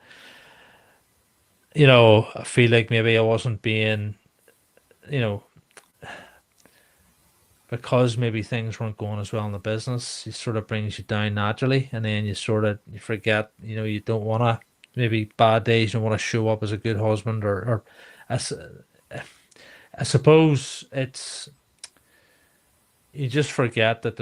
I feel like maybe I wasn't being, you know, because maybe things weren't going as well in the business, it sort of brings you down naturally, and then you forget, you don't want to, maybe bad days, you don't want to show up as a good husband, or as I suppose it's, you just forget that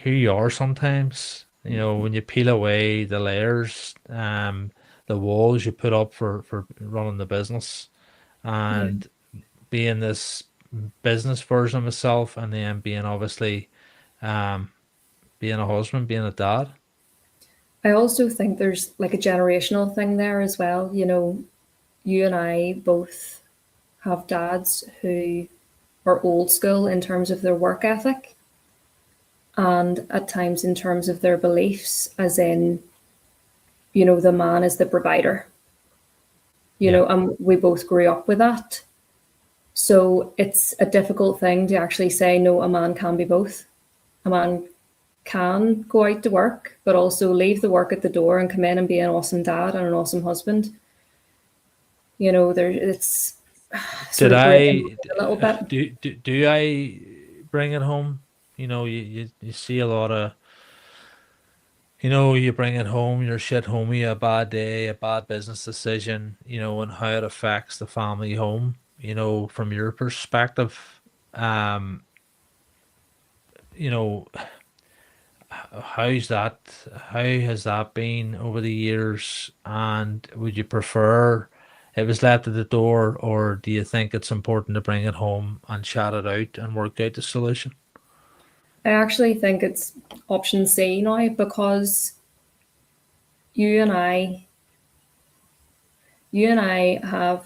here you are sometimes, when you peel away the layers, the walls you put up for running the business, and being this business version of myself, and then being obviously being a husband, being a dad. I also think there's like a generational thing there as well. You know, you and I both have dads who are old school in terms of their work ethic and at times in terms of their beliefs, as in, you know, the man is the provider, you Yeah. know, and we both grew up with that. So it's a difficult thing to actually say, no, a man can be both. A man can go out to work, but also leave the work at the door and come in and be an awesome dad and an awesome husband. You know, it's sort Did of breaking I a little bit. do I bring it home? You know, you see a lot of, you know, you bring it home, you're shit homie, a bad day, a bad business decision, you know, and how it affects the family home, you know, from your perspective. Um, you know, how's that, how has that been over the years? And would you prefer it was left at the door, or do you think it's important to bring it home and chat it out and work out the solution? I actually think it's option C now because you and I,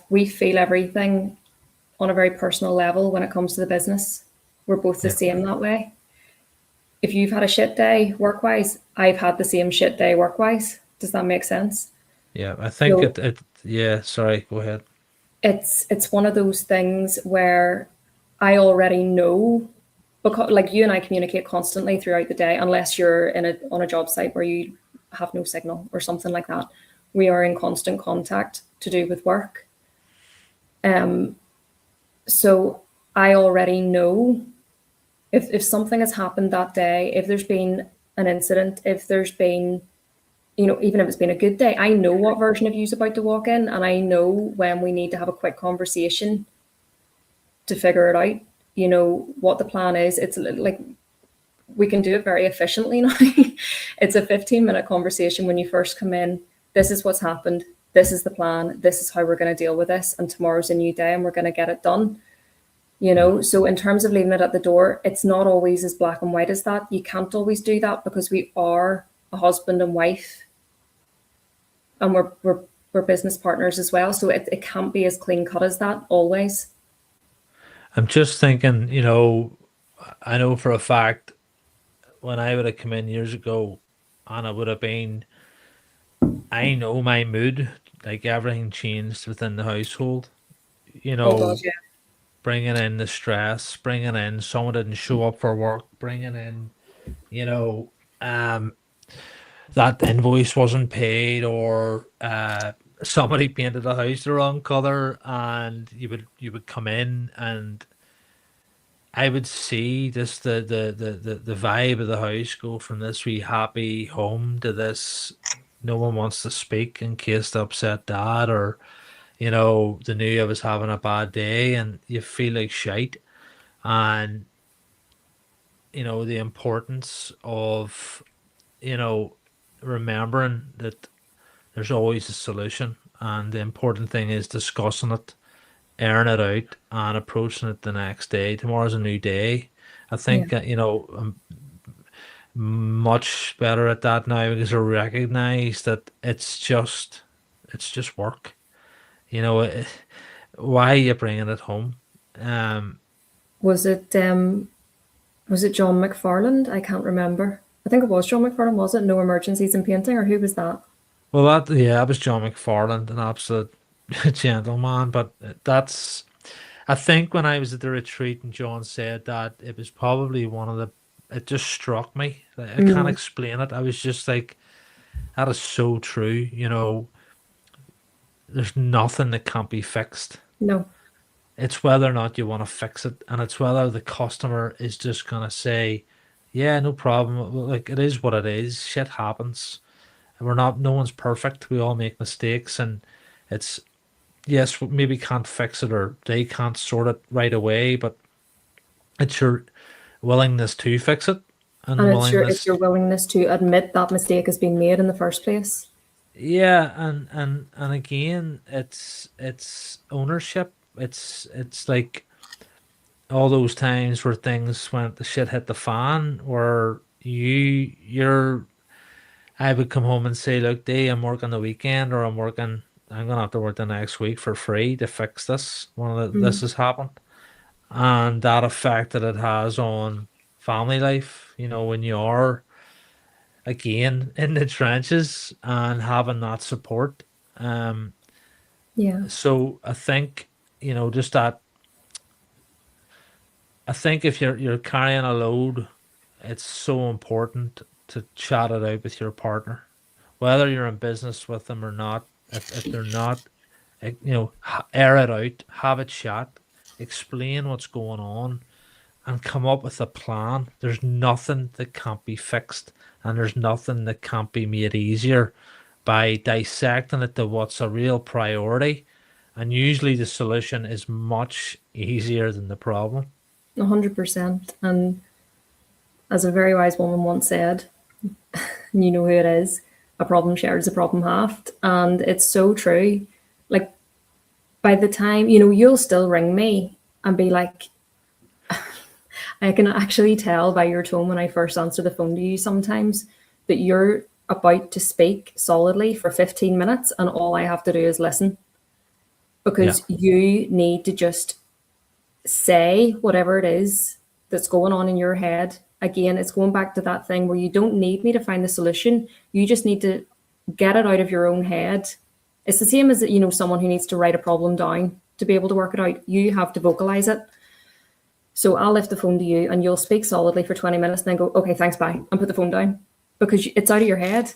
we feel everything on a very personal level when it comes to the business. We're both the Yeah. same that way. If you've had a shit day work wise, I've had the same shit day work wise. Does that make sense? Yeah, I think So yeah, sorry, go ahead. it's one of those things where I already know, because like you and I communicate constantly throughout the day, unless you're in on a job site where you have no signal or something like that. We are in constant contact to do with work. So I already know if something has happened that day, if there's been an incident, if there's been, you know, even if it's been a good day, I know what version of you's about to walk in, and I know when we need to have a quick conversation to figure it out. You know what the plan is. It's like we can do it very efficiently now. It's a 15-minute conversation when you first come in. This is what's happened. This is the plan. This is how we're going to deal with this. And tomorrow's a new day and we're going to get it done. You know, so in terms of leaving it at the door, it's not always as black and white as that. You can't always do that because we are a husband and wife and we're business partners as well. So it can't be as clean cut as that always. I'm just thinking, you know, I know for a fact when I would have come in years ago and it would have been, I know my mood, like everything changed within the household, you Oh God, know, yeah. bringing in the stress, bringing in someone didn't show up for work, bringing in, you know, that invoice wasn't paid, or somebody painted the house the wrong color, and you would come in and I would see just the vibe of the house go from this wee happy home to this no one wants to speak in case they upset dad, or you know they knew I was having a bad day and you feel like shite. And you know the importance of, you know, remembering that there's always a solution, and the important thing is discussing it, airing it out, and approaching it the next day. Tomorrow's a new day. I Yeah. think you know I'm much better at that now because I recognize that it's just work. You know, why are you bringing it home? Um, Was it John McFarland? I can't remember. I think it was John McFarland, was it? No Emergencies in Painting, or who was that? well, that was John McFarland, an absolute gentleman. But that's I think when I was at the retreat and John said that, it was probably one of the. It just struck me. I can't Mm, explain it. I was just like, that is so true. You know, there's nothing that can't be fixed. no. It's whether or not you want to fix it, and it's whether the customer is just gonna say, "Yeah, no problem." Like it is what it is. Shit happens. We're not. No one's perfect. We all make mistakes, and it's yes, we maybe can't fix it or they can't sort it right away, but it's your willingness to fix it and And it's willingness. your willingness to admit that mistake has been made in the first place. Yeah, and again, it's ownership. it's like all those times where things went the shit hit the fan, where you're I would come home and say, look, Dee, I'm working the weekend, or I'm gonna have to work the next week for free to fix this. This Mm. has happened, and that effect that it has on family life. When you are again in the trenches and having that support. Um, Yeah. so I think just that. I think if you're carrying a load, it's so important to chat it out with your partner, whether you're in business with them or not. If they're not, air it out, have a chat, explain what's going on, and come up with a plan. There's nothing that can't be fixed, and there's nothing that can't be made easier by dissecting it to what's a real priority. And usually the solution is much easier than the problem. 100%. And as a very wise woman once said, and you know who it is, a problem shared is a problem halved. And it's so true. Like, by the time, you'll still ring me and be like, I can actually tell by your tone when I first answer the phone to you sometimes that you're about to speak solidly for 15 minutes and all I have to do is listen, Yeah. because you need to just say whatever it is that's going on in your head. Again, it's going back to that thing where you don't need me to find the solution. You just need to get it out of your own head. It's the same as someone who needs to write a problem down to be able to work it out. You have to vocalize it. So I'll lift the phone to you and you'll speak solidly for 20 minutes and then go, okay, thanks, bye, and put the phone down, because it's out of your head.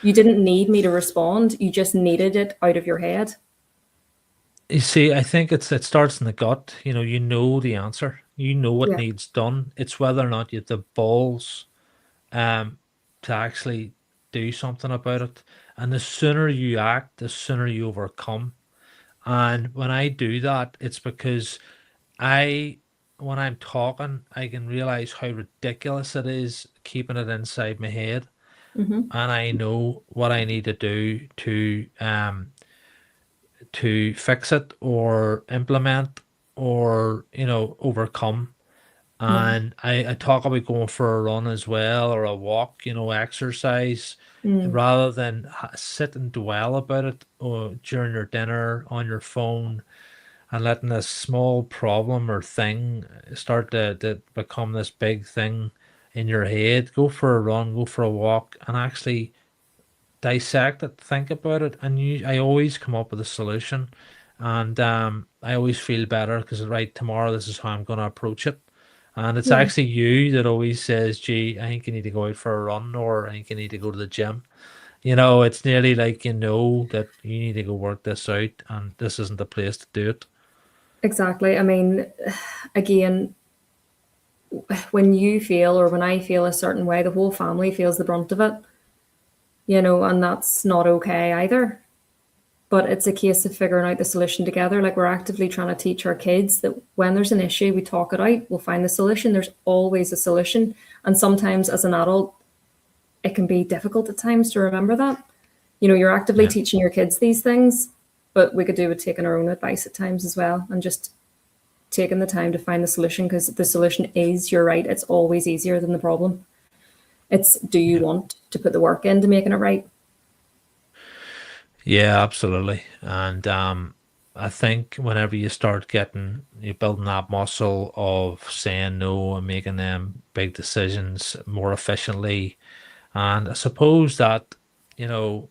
You didn't need me to respond. You just needed it out of your head. You see, I think it starts in the gut. You know the answer. You know what Yeah. needs done. It's whether or not you have the balls um to actually do something about it. And the sooner you act, the sooner you overcome. And when I do that, it's because I when I'm talking, I can realize how ridiculous it is keeping it inside my head. Mm-hmm. And I know what I need to do to fix it or implement or overcome. Yeah. And I talk about going for a run as well, or a walk, exercise, Mm. rather than sit and dwell about it or during your dinner on your phone, and letting this small problem or thing start to become this big thing in your head. Go for a run, go for a walk, and actually dissect it, think about it, and I always come up with a solution, and I always feel better because right, tomorrow this is how I'm going to approach it, and it's Yeah. actually you that always says, "Gee, I think you need to go out for a run, or I think you need to go to the gym." It's nearly like that you need to go work this out, and this isn't the place to do it. Exactly. I mean, again, when you feel or when I feel a certain way, the whole family feels the brunt of it, and that's not okay either. But it's a case of figuring out the solution together. Like, we're actively trying to teach our kids that when there's an issue, we talk it out, we'll find the solution. There's always a solution. And sometimes as an adult, it can be difficult at times to remember that. You're actively Yeah. teaching your kids these things, but we could do with taking our own advice at times as well and just taking the time to find the solution, because the solution is, you're right, it's always easier than the problem. It's, do you Yeah. want to put the work into making it right? Yeah, absolutely. And I think whenever you building that muscle of saying no and making them big decisions more efficiently. And I suppose that, you know,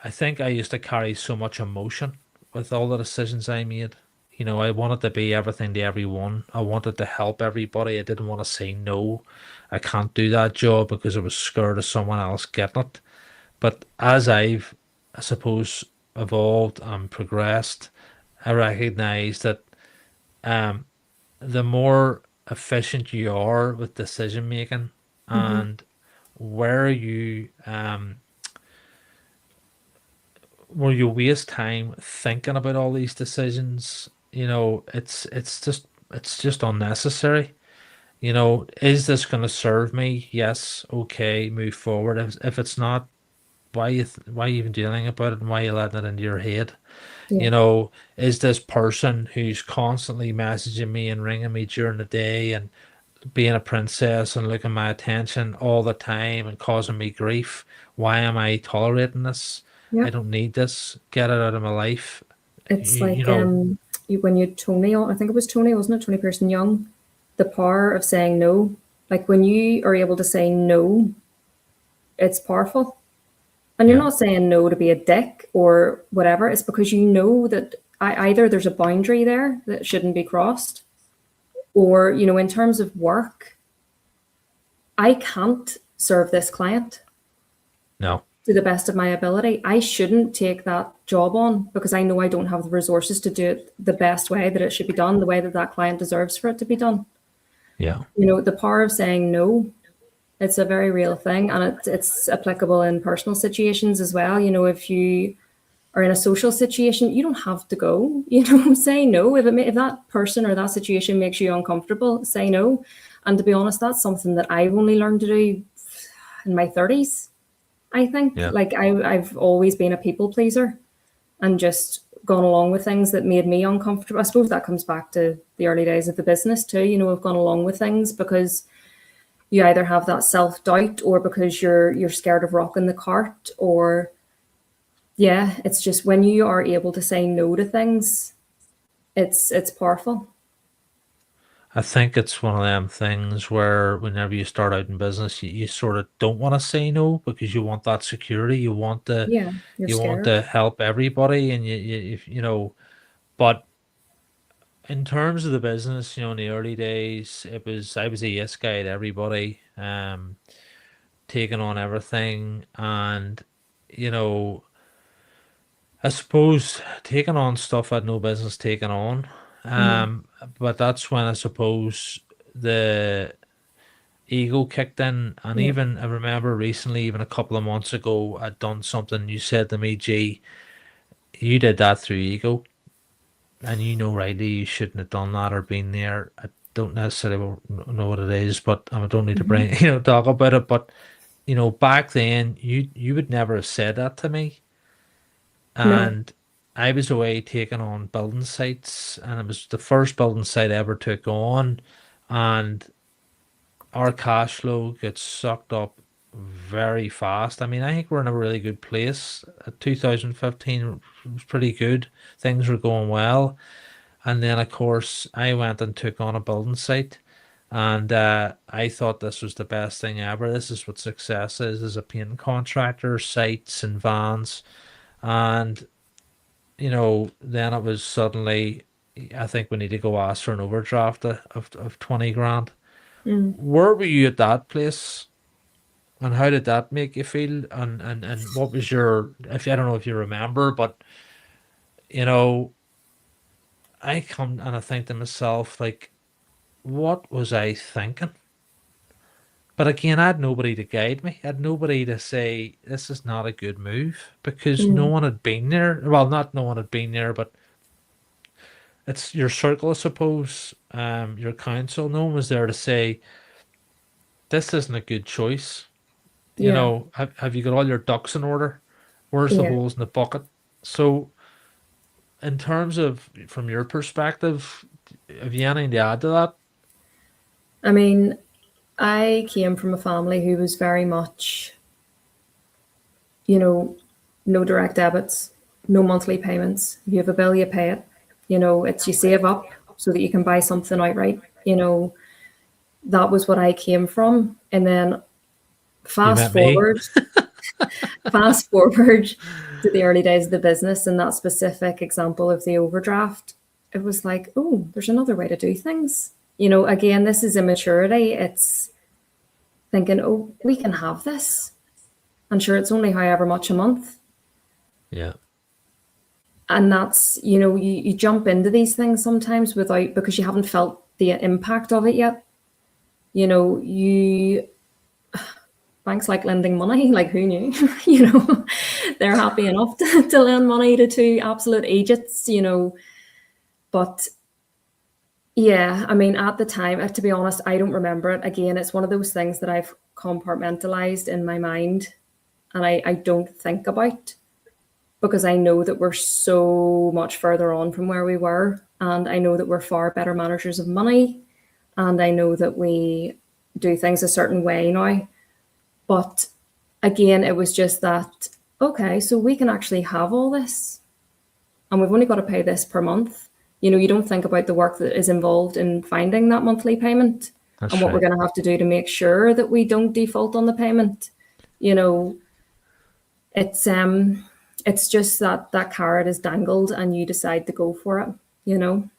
I think I used to carry so much emotion with all the decisions I made. I wanted to be everything to everyone. I wanted to help everybody. I didn't want to say no. I can't do that job because I was scared of someone else getting it. But as I suppose, evolved and progressed, I recognize that um, the more efficient you are with decision making, Mm-hmm. and where you waste time thinking about all these decisions, it's just unnecessary. Is this going to serve me? Yes, okay, move forward. If it's not, why you even do anything about it, and why you letting it into your head? Yeah. You know, is this person who's constantly messaging me and ringing me during the day and being a princess and looking my attention all the time and causing me grief? Why am I tolerating this? Yeah. I don't need this. Get it out of my life. It's You like know, when you Tony, I think it was Tony, wasn't it? Tony Pearson Young, the power of saying no. Like when you are able to say no, it's powerful. And you're yeah, not saying no to be a dick or whatever. It's because you know that either there's a boundary there that shouldn't be crossed, or, in terms of work, I can't serve this client no, to the best of my ability. I shouldn't take that job on because I know I don't have the resources to do it the best way that it should be done, the way that that client deserves for it to be done. yeah, The power of saying no, it's a very real thing, and it's applicable in personal situations as well. If you are in a social situation, you don't have to go. Say no. If that person or that situation makes you uncomfortable, say no. And to be honest, that's something that I've only learned to do in my 30s. I think yeah. like I've always been a people pleaser and just gone along with things that made me uncomfortable. I suppose that comes back to the early days of the business too. I've gone along with things because you either have that self-doubt or because you're scared of rocking the cart, or yeah, it's just when you are able to say no to things, it's powerful. I think it's one of them things where whenever you start out in business, you sort of don't want to say no because you want that security. Yeah, you're You want scared. to help everybody, and But in terms of the business, in the early days, I was a yes guy to everybody, taking on everything, and you know, I suppose taking on stuff I had no business taking on. Mm, Um, but that's when I suppose the ego kicked in. And yeah, even I remember recently, even a couple of months ago, I'd done something. You said to me, "Gee, you did that through ego, and rightly you shouldn't have done that or been there." I don't necessarily know what it is, but I don't need to hmm, bring talk about it. But back then, you would never have said that to me. no, And I was away taking on building sites, and it was the first building site I ever took on, and our cash flow gets sucked up very fast. I mean, I think we're in a really good place. 2015 was pretty good. Things were going well. And then, of course, I went and took on a building site. And I thought this was the best thing ever. This is what success is as a painting contractor, sites and vans. And then it was suddenly, I think we need to go ask for an overdraft of 20 grand. mm, Where were you at that place? And how did that make you feel? And what was if I don't know if you remember, but you know, I come and I think to myself, like, what was I thinking? But again, I had nobody to guide me. I had nobody to say this is not a good move because no mm, one had been there. Well, not no one had been there, but it's your circle, I suppose, your counsel. No one was there to say this isn't a good choice. yeah, Have you got all your ducks in order? Where's the yeah. holes in the bucket? So, in terms of from your perspective, have you anything to add to that? I mean, I came from a family who was very much, you know, no direct debits, no monthly payments. If you have a bill, you pay it. It's you save up so that you can buy something outright. That was what I came from. And then You fast met me. forward, fast forward to the early days of the business and that specific example of the overdraft, it was like, oh, there's another way to do things. Again, this is immaturity. It's thinking, oh, we can have this. And sure, it's only however much a month. Yeah, And that's, you jump into these things sometimes without, because you haven't felt the impact of it yet. You banks like lending money, like who knew? They're happy enough to lend money to two absolute idiots. But yeah, I mean, at the time, to be honest, I don't remember it. Again, it's one of those things that I've compartmentalized in my mind, and I don't think about, because I know that we're so much further on from where we were, and I know that we're far better managers of money, and I know that we do things a certain way now. But again, it was just that, okay, so we can actually have all this, and we've only got to pay this per month. You know, you don't think about the work that is involved in finding that monthly payment and That's what we're right. going to have to do to make sure that we don't default on the payment. You know, it's it's just that that carrot is dangled and you decide to go for it, you know.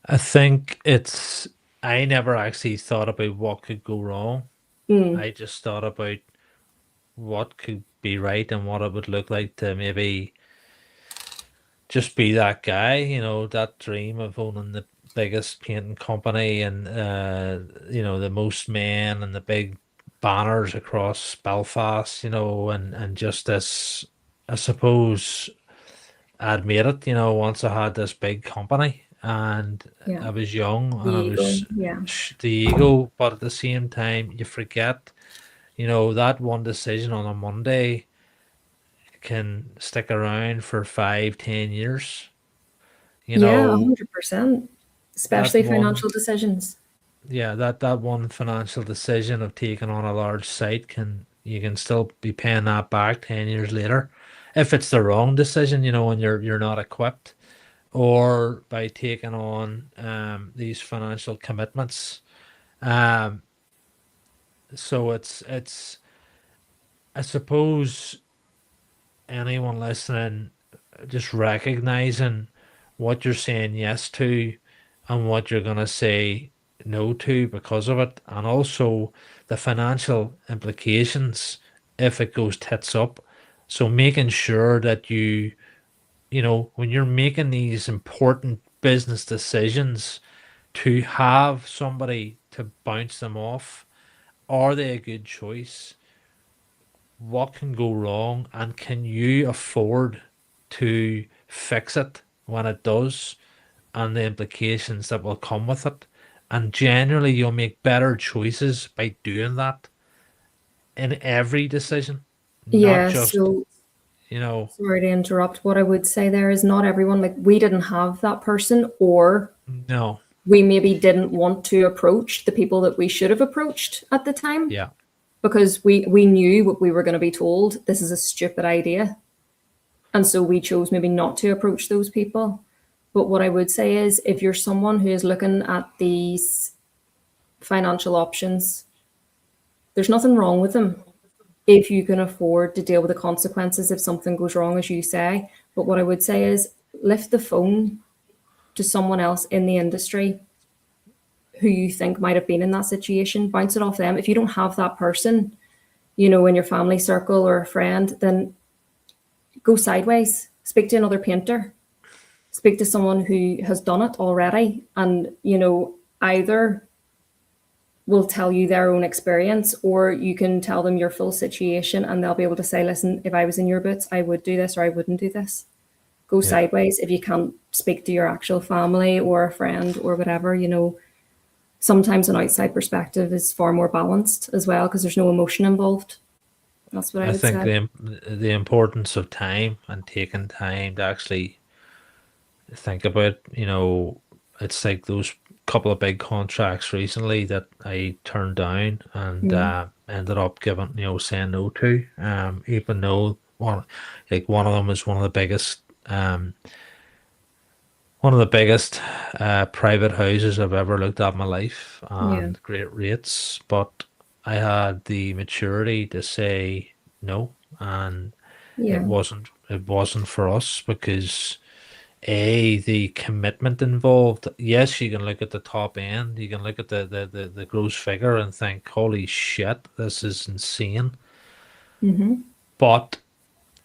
I think it's, I never actually thought about what could go wrong. Mm, I just thought about what could be right and what it would look like to maybe just be that guy, that dream of owning the biggest painting company and the most men and the big banners across Belfast, and just this, I suppose I'd made it, once I had this big company and yeah. I was young The and I ego. was Yeah. the ego, but at the same time you forget, that one decision on a Monday can stick around for 5, 10 years. You Yeah, know, 100%. that Especially one, financial decisions. yeah, that one financial decision of taking on a large site you can still be paying that back 10 years later, if it's the wrong decision, and you're not equipped, or by taking on these financial commitments. Um, so it's I suppose anyone listening, just recognizing what you're saying yes to and what you're going to say no to because of it, and also the financial implications if it goes tits up. So making sure that when you're making these important business decisions, to have somebody to bounce them off. Are they a good choice? What can go wrong? And can you afford to fix it when it does? And the implications that will come with it. And generally, you'll make better choices by doing that in every decision, not Yeah, just, so you know, sorry to interrupt. What I would say there is not everyone, like, we didn't have that person, or no, we maybe didn't want to approach the people that we should have approached at the time, yeah, because we knew what we were going to be told. This is a stupid idea. And so we chose maybe not to approach those people. But what I would say is, if you're someone who is looking at these financial options, there's nothing wrong with them if you can afford to deal with the consequences if something goes wrong, as you say. But what I would say is, lift the phone to someone else in the industry who you think might have been in that situation, bounce it off them. If you don't have that person, in your family circle or a friend, then go sideways, speak to another painter, speak to someone who has done it already, and either will tell you their own experience, or you can tell them your full situation and they'll be able to say, listen, if I was in your boots, I would do this or I wouldn't do this. Go yeah. sideways if you can't speak to your actual family or a friend or whatever. Sometimes an outside perspective is far more balanced as well, because there's no emotion involved. That's what I I would think say. the importance of time and taking time to actually think about, it's like those couple of big contracts recently that I turned down and Mm, ended up giving, saying no to. Even though one of them is one of the biggest private houses I've ever looked at in my life, yeah, and great rates, but I had the maturity to say no, and it yeah, wasn't for us because the commitment involved. Yes, you can look at the top end, you can look at the gross figure and think, holy shit, this is insane. hmm, But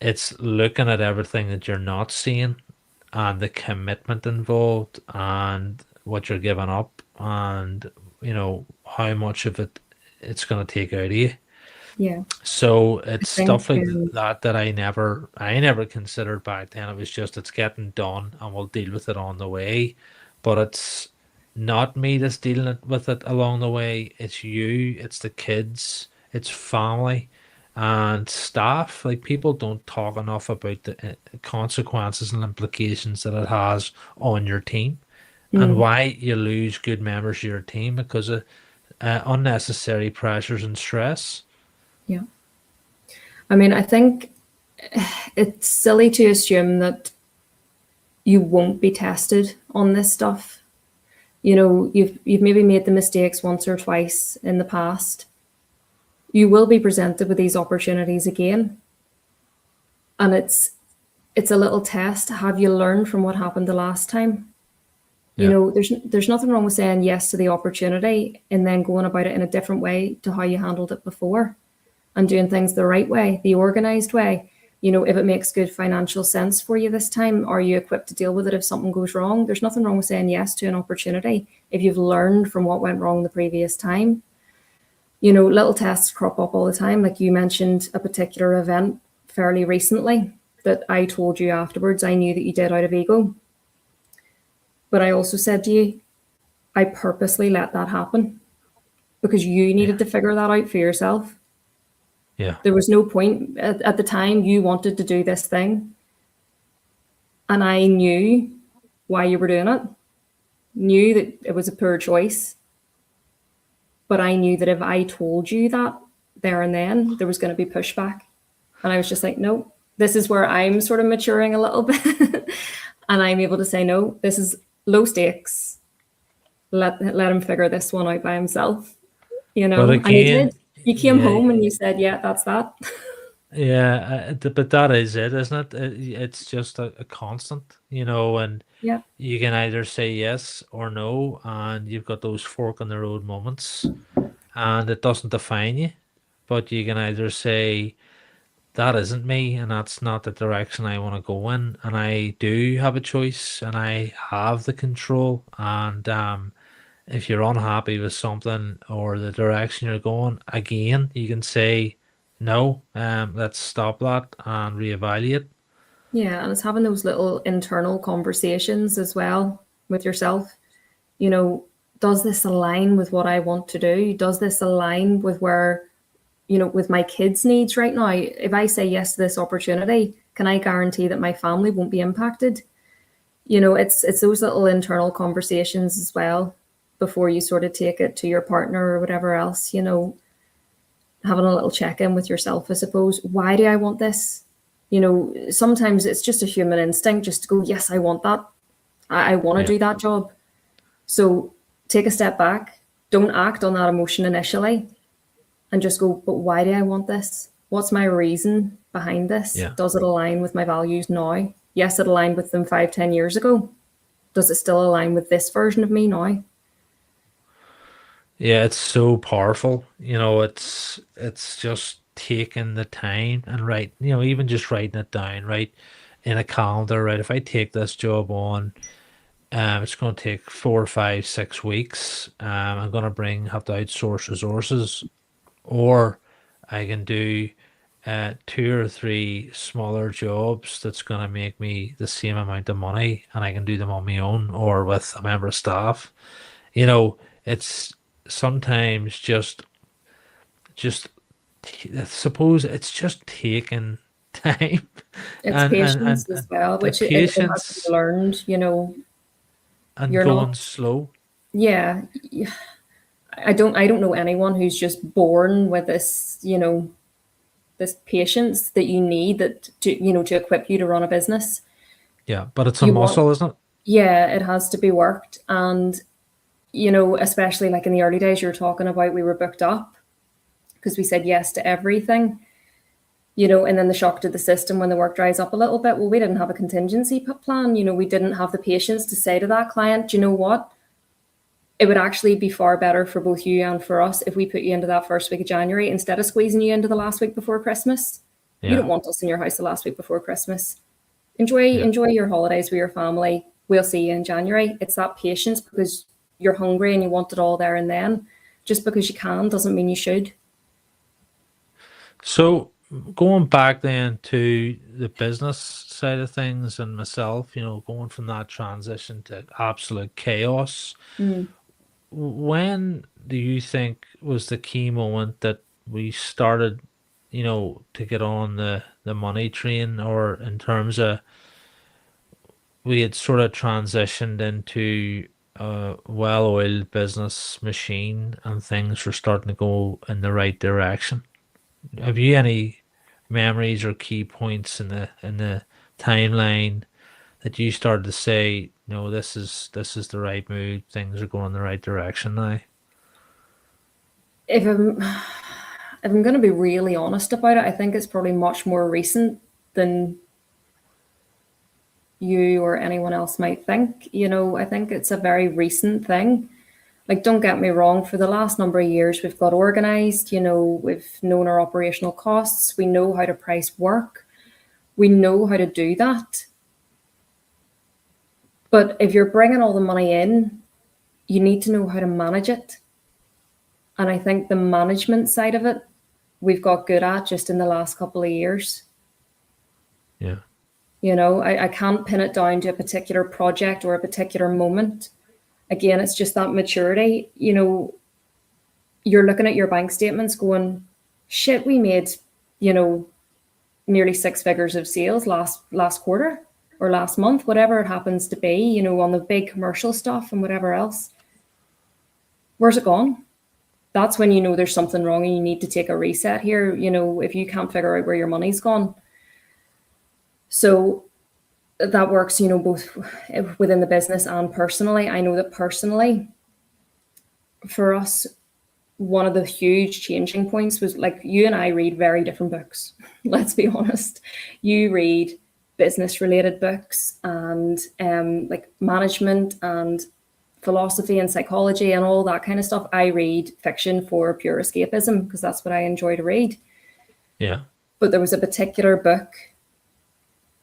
it's looking at everything that you're not seeing and the commitment involved and what you're giving up and how much of it's going to take out of you. yeah. So I it's think, stuff like that I never considered back then. It was just, it's getting done and we'll deal with it on the way. But it's not me that's dealing with it along the way. It's you, it's the kids, it's family. and staff. Like, people don't talk enough about the consequences and implications that it has on your team, and Mm, why you lose good members of your team because of unnecessary pressures and stress. yeah. I mean, I think it's silly to assume that you won't be tested on this stuff. You know, you've maybe made the mistakes once or twice in the past. You will be presented with these opportunities again, and it's a little test. Have you learned from what happened the last time? You Yeah. know, there's nothing wrong with saying yes to the opportunity and then going about it in a different way to how you handled it before, and doing things the right way, the organized way. You know, if it makes good financial sense for you this time, are you equipped to deal with it if something goes wrong? There's nothing wrong with saying yes to an opportunity if you've learned from what went wrong the previous time. You know, little tests crop up all the time. Like you mentioned a particular event fairly recently that I told you afterwards I knew that you did out of ego. But I also said to you, I purposely let that happen because you Yeah. needed to figure that out for yourself. Yeah. There was no point at the time you wanted to do this thing. And I knew why you were doing it, knew that it was a poor choice. But I knew that if I told you that there and then, there was going to be pushback. And I was just like, no, this is where I'm sort of maturing a little bit. And I'm able to say, no, this is low stakes. Let him figure this one out by himself, you But know? And you again, did. You came yeah, home and you said, yeah, that's that. yeah, but that is it, isn't it? It's just a constant, and Yeah. you can either say yes or no, and you've got those fork in the road moments, and it doesn't define you, but you can either say, that isn't me, and that's not the direction I want to go in, and I do have a choice, and I have the control, and if you're unhappy with something or the direction you're going, again, you can say, no, let's stop that and reevaluate. Yeah. And it's having those little internal conversations as well with yourself. You know, does this align with what I want to do? Does this align with where, you know, with my kids' needs right now? If I say yes to this opportunity, can I guarantee that my family won't be impacted? You know, it's those little internal conversations as well before you sort of take it to your partner or whatever else, you know, having a little check in with yourself, I suppose. Why do I want this? You know, sometimes it's just a human instinct just to go, yes, I want that. I want to Yeah. do that job. So take a step back. Don't act on that emotion initially and just go, but why do I want this? What's my reason behind this? Yeah. Does it align with my values now? Yes, it aligned with them 5, 10 years ago. Does it still align with this version of me now? Yeah, it's so powerful. It's just taking the time and even just writing it down, right, in a calendar, right? If I take this job on, it's going to take 4, 5, 6 weeks. I'm going to have to outsource resources, or I can do 2 or 3 smaller jobs that's going to make me the same amount of money, and I can do them on my own or with a member of staff. It's sometimes just I suppose it's just taking time, It's and and and, patience as and well, the which it has to be patience, learned. You know, and you're going not. slow. Yeah, I don't know anyone who's just born with this. You know, this patience that you need that to to equip you to run a business. Yeah, but it's a You want, muscle, isn't it? yeah, it has to be worked, and you know, especially like in the early days, you're talking about we were booked up because we said yes to everything. You know, and then the shock to the system when the work dries up a little bit. Well, we didn't have a contingency plan. You know, we didn't have the patience to say to that client, you know what? It would actually be far better for both you and for us if we put you into that first week of January instead of squeezing you into the last week before Christmas. You Yeah, don't want us in your house the last week before Christmas. Enjoy yeah. enjoy your holidays with your family. We'll see you in January. It's that patience because you're hungry and you want it all there and then. Just because you can doesn't mean you should. So going back then to the business side of things and myself, going from that transition to absolute chaos, Mm. when do you think was the key moment that we started? to get on the money train, or in terms of we had sort of transitioned into a well-oiled business machine and things were starting to go in the right direction. Have you any memories or key points in the timeline that you started to say, no, this is the right move, things are going in the right direction now? If I'm if I'm going to be really honest about it, I think it's probably much more recent than you or anyone else might think. I think it's a very recent thing. Like, don't get me wrong, for the last number of years, we've got organized, we've known our operational costs, we know how to price work, we know how to do that. But if you're bringing all the money in, you need to know how to manage it. And I think the management side of it, we've got good at just in the last couple of years. Yeah. I can't pin it down to a particular project or a particular moment. Again, it's just that maturity. You're looking at your bank statements going, shit, we made, nearly six figures of sales last quarter or last month, whatever it happens to be, on the big commercial stuff and whatever else. Where's it gone? That's when you know there's something wrong and you need to take a reset here, if you can't figure out where your money's gone. So that works, both within the business and personally. I know that personally, for us, one of the huge changing points was, like, you and I read very different books. Let's be honest. You read business related books and like management and philosophy and psychology and all that kind of stuff. I read fiction for pure escapism because that's what I enjoy to read. Yeah. But there was a particular book.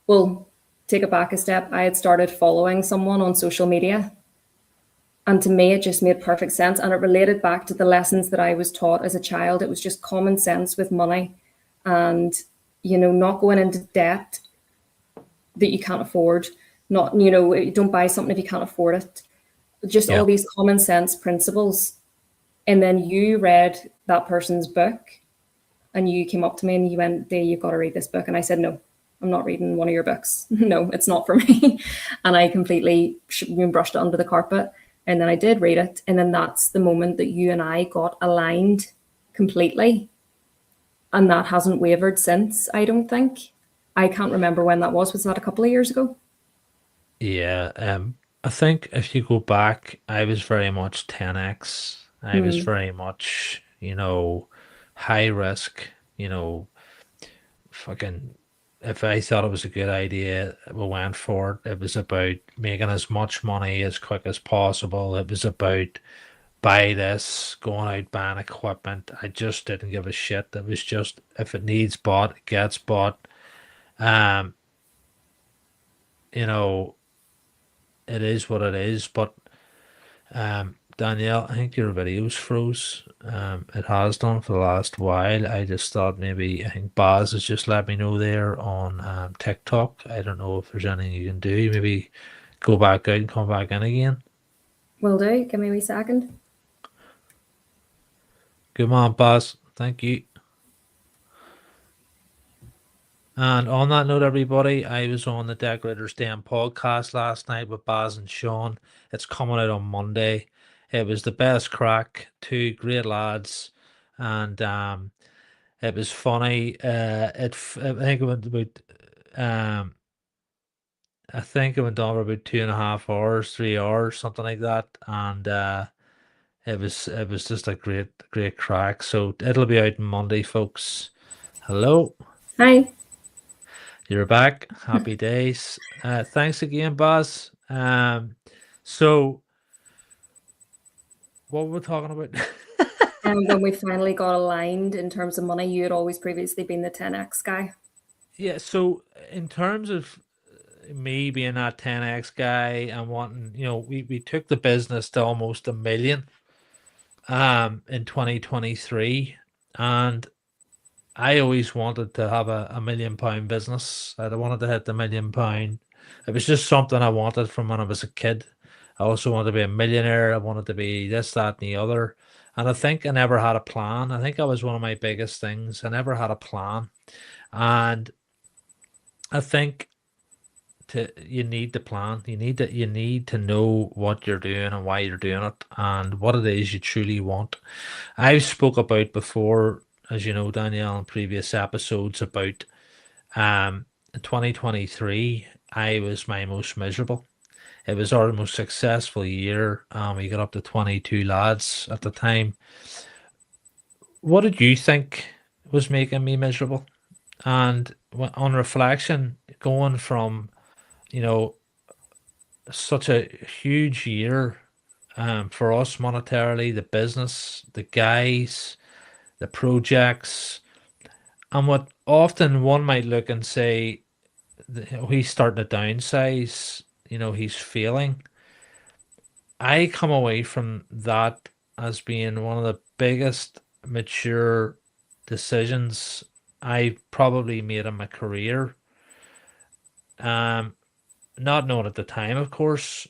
Well, take it back a step. I had started following someone on social media. And to me, it just made perfect sense. And it related back to the lessons that I was taught as a child. It was just common sense with money and, not going into debt that you can't afford. Not, don't buy something if you can't afford it. Just all these common sense principles. And then you read that person's book and you came up to me and you went, "Dave, you've got to read this book." And I said, "No, I'm not reading one of your books. No, it's not for me." And I completely brushed it under the carpet. And then I did read it. And then that's the moment that you and I got aligned completely. And that hasn't wavered since, I don't think. I can't remember when that was. Was that a couple of years ago? Yeah. I think if you go back, I was very much 10x. I was very much, high risk, fucking, if I thought it was a good idea, we went for it. It was about making as much money as quick as possible. It was about buy this, going out buying equipment. I just didn't give a shit. It was just, if it needs bought, it gets bought. It is what it is. But Danielle, I think your videos froze. It has done for the last while. I just thought maybe, I think Baz has just let me know there on TikTok. I don't know if there's anything you can do. Maybe go back out and come back in again. Will do. Give me a wee second. Good man, Baz. Thank you. And on that note, everybody, I was on the Decorator's Den podcast last night with Baz and Sean. It's coming out on Monday. It was the best crack. Two great lads, and it was funny. I think it went about I think it went on for about 2.5 hours, 3 hours, something like that, and it was just a great crack. So it'll be out on Monday, folks. Hello. Hi. You're back. Happy days. Thanks again, Baz. So what were we talking about? And when we finally got aligned in terms of money, you had always previously been the 10x guy. Yeah, so in terms of me being that 10x guy and wanting, we took the business to almost $1 million in 2023, and I always wanted to have a £1 million business. I wanted to hit the £1 million. It was just something I wanted from when I was a kid. I also wanted to be a millionaire. I wanted to be this, that, and the other. And I think I never had a plan. I think that was one of my biggest things. I never had a plan. And I think you need the plan. You need to know what you're doing and why you're doing it and what it is you truly want. I've spoke about before, as you know, Danielle, in previous episodes about in 2023, I was my most miserable. It was our most successful year. We got up to 22 lads at the time. What did you think was making me miserable? And on reflection, going from, you know, such a huge year for us monetarily, the business, the guys, the projects, and what often one might look and say, he's starting to downsize, he's failing. I come away from that as being one of the biggest mature decisions I probably made in my career. Not knowing at the time, of course,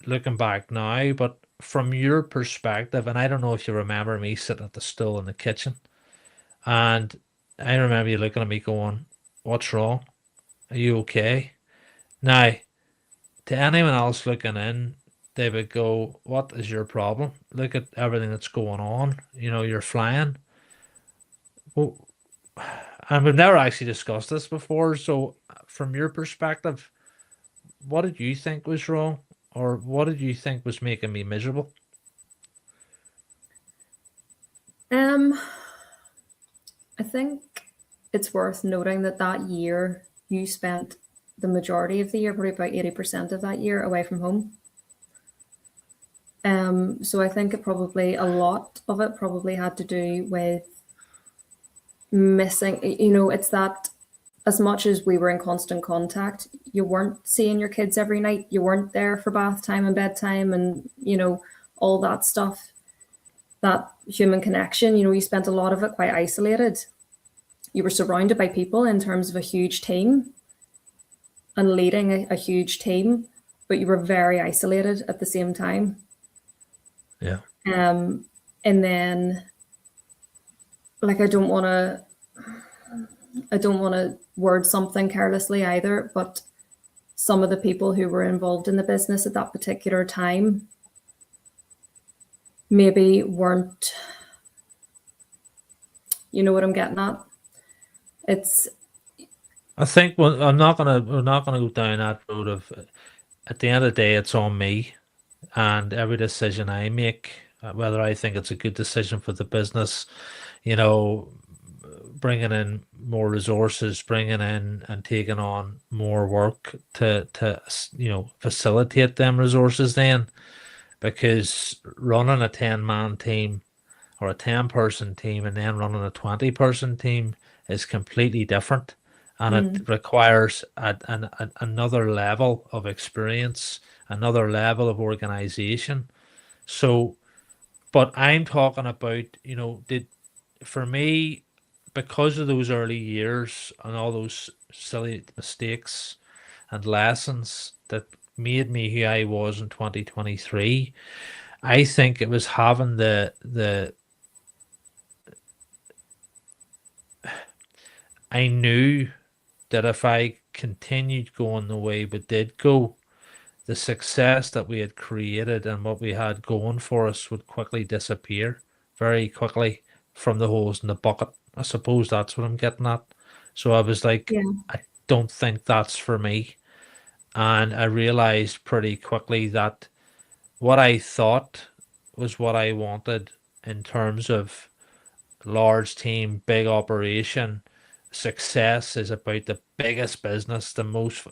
looking back now, but from your perspective, and I don't know if you remember me sitting at the stool in the kitchen, and I remember you looking at me going, "What's wrong? Are you okay?" Now, to anyone else looking in, they would go, "What is your problem? Look at everything that's going on. You're flying." Well, and we've never actually discussed this before. So, from your perspective, what did you think was wrong, or what did you think was making me miserable? Um, I think it's worth noting that that year you spent the majority of the year, probably about 80% of that year, away from home. So I think a lot of it probably had to do with missing, it's that as much as we were in constant contact, you weren't seeing your kids every night. You weren't there for bath time and bedtime and, all that stuff, that human connection. You spent a lot of it quite isolated. You were surrounded by people in terms of a huge team and leading a huge team, but you were very isolated at the same time. Yeah. And then, like, I don't want to word something carelessly either, but some of the people who were involved in the business at that particular time maybe weren't, you know what I'm getting at? I think we're not gonna go down that road of, at the end of the day, it's on me, and every decision I make, whether I think it's a good decision for the business, bringing in more resources, bringing in and taking on more work to facilitate them resources then, because running a 10-man team or a 10-person team and then running a 20-person team is completely different, and it requires another level of experience, another level of organization. So, but I'm talking about, for me, because of those early years and all those silly mistakes and lessons that made me who I was in 2023, I think it was having I knew that if I continued going the way we did go, the success that we had created and what we had going for us would quickly disappear very quickly from the holes in the bucket. I suppose that's what I'm getting at. So I was like, Yeah. I don't think that's for me. And I realized pretty quickly that what I thought was what I wanted in terms of large team, big operation. Success is about the biggest business, the most,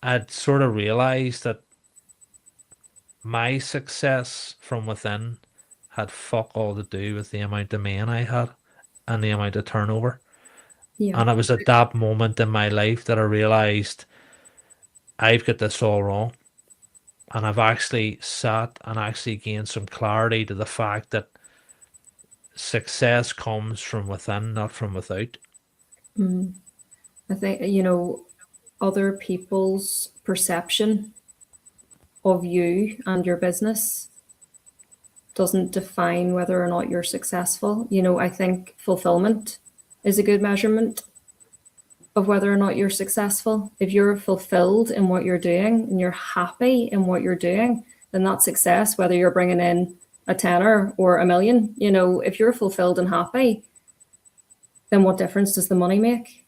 I'd sort of realized that my success from within had fuck all to do with the amount of men I had and the amount of turnover. Yeah. And it was at that moment in my life that I realized I've got this all wrong. And I've actually sat and actually gained some clarity to the fact that success comes from within, not from without. I think, other people's perception of you and your business doesn't define whether or not you're successful. You know, I think fulfillment is a good measurement of whether or not you're successful. If you're fulfilled in what you're doing and you're happy in what you're doing, then that's success, whether you're bringing in a tenner or a million. You know, if you're fulfilled and happy, then what difference does the money make?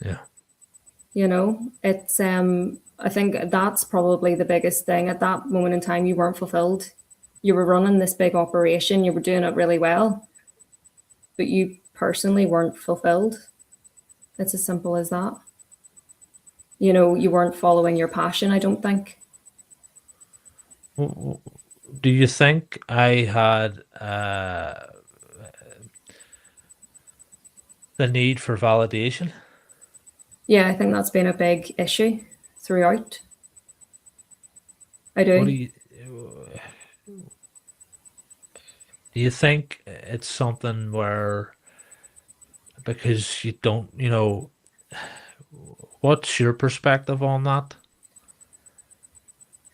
Yeah. You know, it's I think that's probably the biggest thing. At that moment in time, you weren't fulfilled. You were running this big operation, you were doing it really well, but you personally weren't fulfilled. It's as simple as that. You know, you weren't following your passion, I don't think. Do you think I had the need for validation? Yeah, I think that's been a big issue throughout. I What do. Do you think it's something where, because you don't, you know, what's your perspective on that?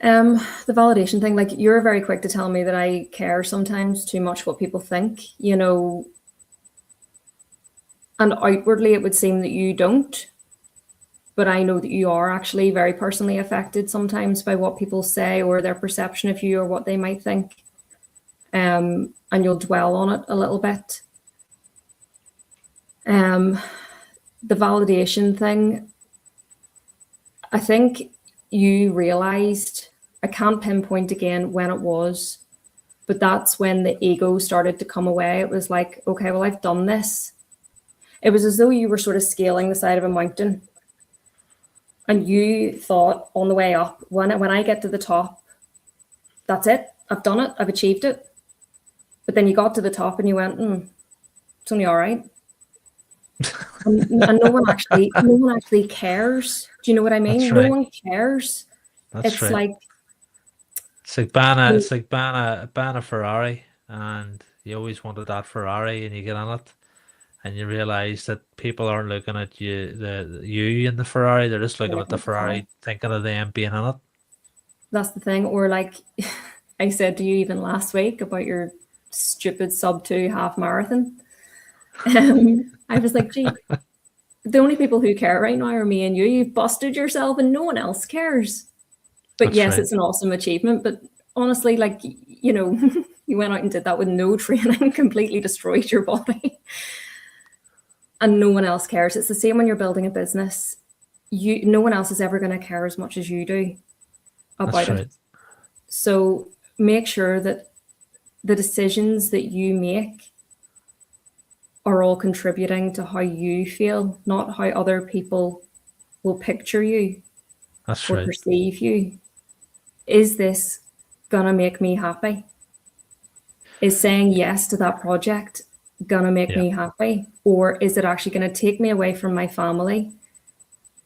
The validation thing, like you're very quick to tell me that I care sometimes too much what people think, you know, and outwardly it would seem that you don't, but I know that you are actually very personally affected sometimes by what people say or their perception of you or what they might think. And you'll dwell on it a little bit. The validation thing, I think you realized, I can't pinpoint again when it was, but that's when the ego started to come away. It was like, okay, well, I've done this. It was as though you were sort of scaling the side of a mountain. And you thought on the way up, when I get to the top, that's it. I've done it. I've achieved it. But then you got to the top and you went, it's only all right. and no one actually cares. Do you know what I mean? That's No right. one cares. That's It's right. like It's like buying a Ferrari, and you always wanted that Ferrari, and you get on it, and you realize that people aren't looking at you in the Ferrari; they're just looking at the Ferrari, thinking of them being in it. That's the thing. Or like I said to you even last week about your stupid sub-2 half marathon. I was like, gee, the only people who care right now are me and you. You've busted yourself and no one else cares. But That's yes, right. it's an awesome achievement. But honestly, like, you know, you went out and did that with no training, completely destroyed your body. And no one else cares. It's the same when you're building a business. No one else is ever going to care as much as you do about That's it. right. So make sure that the decisions that you make are all contributing to how you feel, not how other people will picture you That's or right. perceive you. Is this gonna make me happy? Is saying yes to that project gonna make Yeah. me happy? Or is it actually gonna take me away from my family?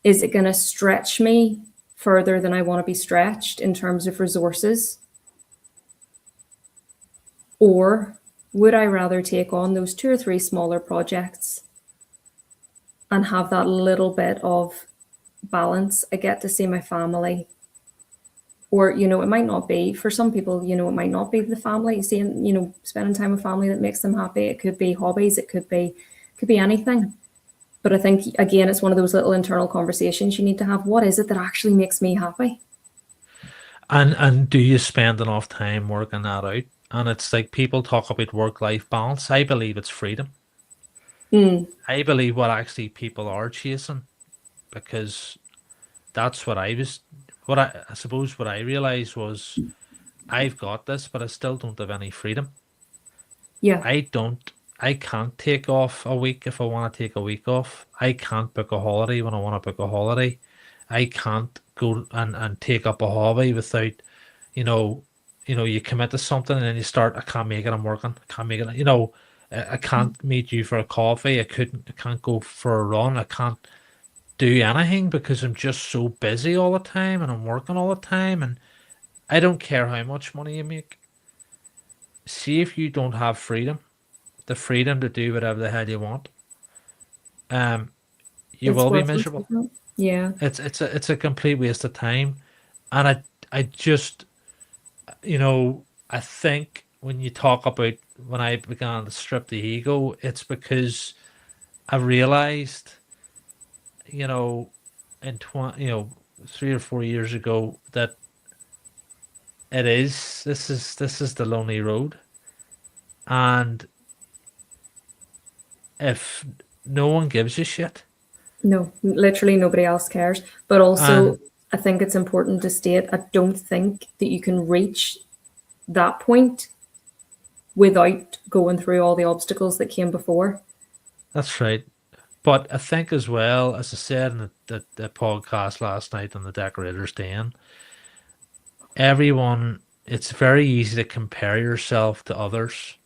Is it gonna stretch me further than I want to be stretched in terms of resources? Or would I rather take on those 2 or 3 smaller projects and have that little bit of balance? I get to see my family. Or, you know, it might not be, for some people, you know, it might not be the family, seeing, you know, spending time with family that makes them happy. It could be hobbies, it could be anything. But I think, again, it's one of those little internal conversations you need to have. What is it that actually makes me happy? And do you spend enough time working that out? And it's like people talk about work-life balance. I believe it's freedom. I believe what actually people are chasing, because that's what I suppose what I realized was, I've got this, but I still don't have any freedom. Yeah. I can't take off a week if I want to take a week off. I can't book a holiday when I want to book a holiday. I can't go and take up a hobby without, you know, you commit to something and then you start, I can't make it, I'm working, I can't make it, I can't meet you for a coffee, I can't go for a run, I can't do anything because I'm just so busy all the time and I'm working all the time, and I don't care how much money you make. See, if you don't have freedom, the freedom to do whatever the hell you want, you will be miserable. Yeah. It's a complete waste of time. And I just, I think when you talk about when I began to strip the ego, it's because I realized, you know, in 3 or 4 years ago that this is the lonely road, and if no one gives a shit, No, literally nobody else cares. But also, and I think it's important to state I don't think that you can reach that point without going through all the obstacles that came before. that's right. But I think as well, as I said in the podcast last night on the Decorator's Den, everyone, it's very easy to compare yourself to others.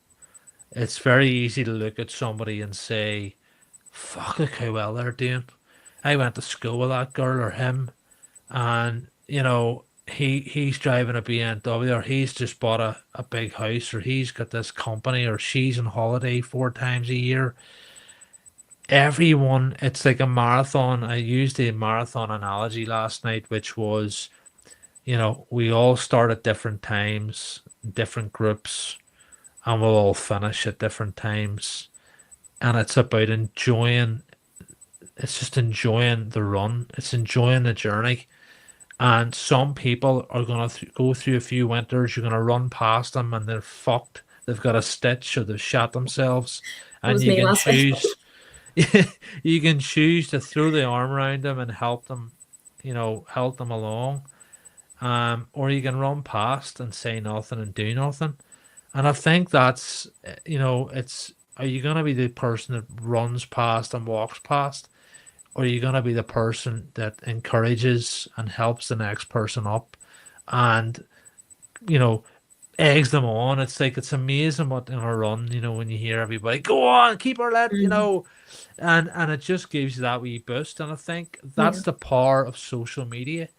It's very easy to look at somebody and say, fuck, look how well they're doing. I went to school with that girl or him, and he's driving a BMW, or he's just bought a big house, or he's got this company, or she's on holiday 4 times a year. Everyone, it's like a marathon. I used a marathon analogy last night, which was, we all start at different times, different groups, and we'll all finish at different times. And it's about enjoying, it's just enjoying the run, it's enjoying the journey. And some people are going to go through a few winters, you're going to run past them and they're fucked. They've got a stitch or they've shot themselves. That And was you me can last week. choose, you can choose to throw the arm around them and help them, help them along. Or you can run past and say nothing and do nothing. And I think that's, it's, are you going to be the person that runs past and walks past? Or are you going to be the person that encourages and helps the next person up and, you know, eggs them on? It's like, it's amazing what in a run, when you hear everybody, go on, keep her lit, Mm, and it just gives you that wee boost. And I think yeah, that's the power of social media.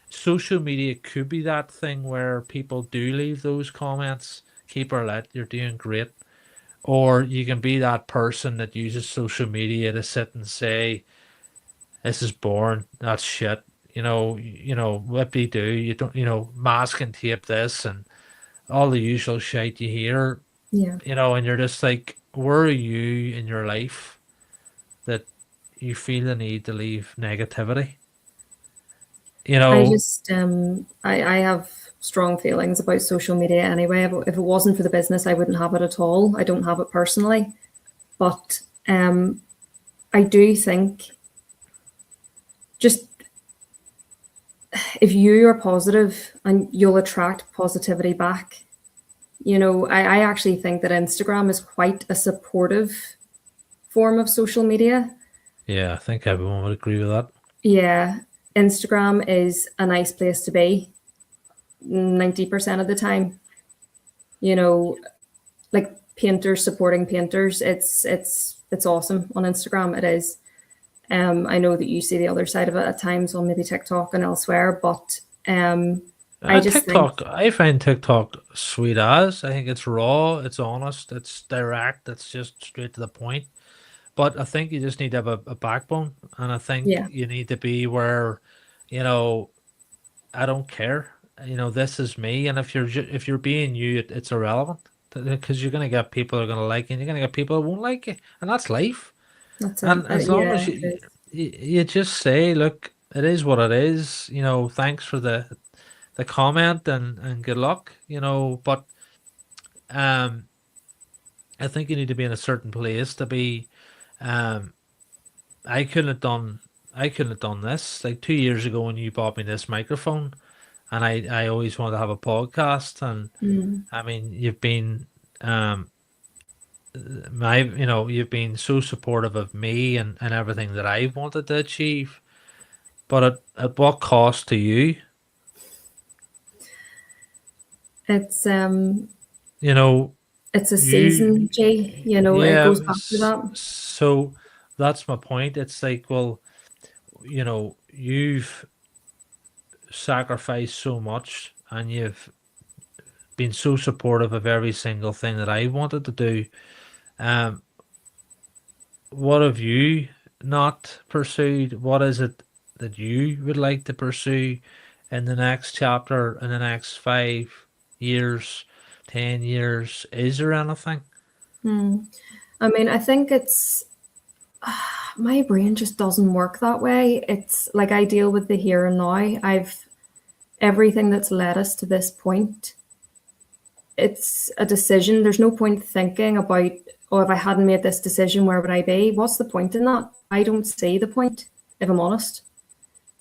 Social media could be that thing where people do leave those comments, keep her lit, you're doing great. Or you can be that person that uses social media to sit and say, this is boring, that's shit. Whippy do, you don't, mask and tape this and all the usual shit you hear, yeah. and you're just like, where are you in your life that you feel the need to leave negativity? You I know, just I have strong feelings about social media anyway. If it wasn't for the business, I wouldn't have it at all. I don't have it personally, but I do think just if you are positive and you'll attract positivity back. I actually think that Instagram is quite a supportive form of social media. yeah, I think everyone would agree with that. Yeah, Instagram is a nice place to be 90% of the time. You know, like painters supporting painters, it's awesome on Instagram. It is. I know that you see the other side of it at times on maybe TikTok and elsewhere, but I just think, TikTok, I find TikTok sweet as. I think it's raw, it's honest, it's direct, it's just straight to the point. But I think you just need to have a backbone, and I think yeah, you need to be where, you know, I don't care. This is me, and if you're being you, it's irrelevant because you're gonna get people who are gonna like you, and you're gonna get people who won't like you, and that's life. that's it. And as long as Yeah, you you just say, look, it is what it is. Thanks for the comment and good luck. But um, I think you need to be in a certain place to be. Um, I couldn't have done. I couldn't have done this like 2 years ago when you bought me this microphone, and I always wanted to have a podcast. And mm, I mean, you've been um you've been so supportive of me and everything that I've wanted to achieve. But at what cost to you? it's You know, it's a you, season, Jay. It yeah. goes back to that. So that's my point. It's like, well, you've sacrificed so much and you've been so supportive of every single thing that I wanted to do. Um, what have you not pursued? What is it that you would like to pursue in the next chapter, in the next 5 years? 10 years? Is there anything? I mean, I think it's my brain just doesn't work that way. It's like I deal with the here and now. I've everything that's led us to this point. It's a decision. There's no point thinking about, oh, if I hadn't made this decision, where would I be? What's the point in that? I don't see the point, if I'm honest.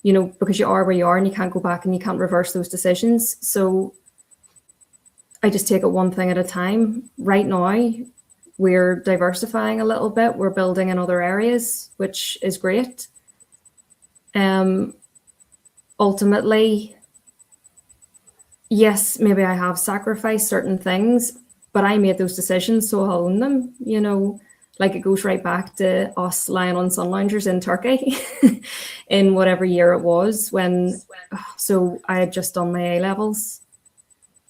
You know, because you are where you are and you can't go back and you can't reverse those decisions. So I just take it one thing at a time. Right now, we're diversifying a little bit. We're building in other areas, which is great. Ultimately, yes, maybe I have sacrificed certain things, but I made those decisions, so I'll own them. You know, like it goes right back to us lying on sun loungers in Turkey in whatever year it was when. So I had just done my A levels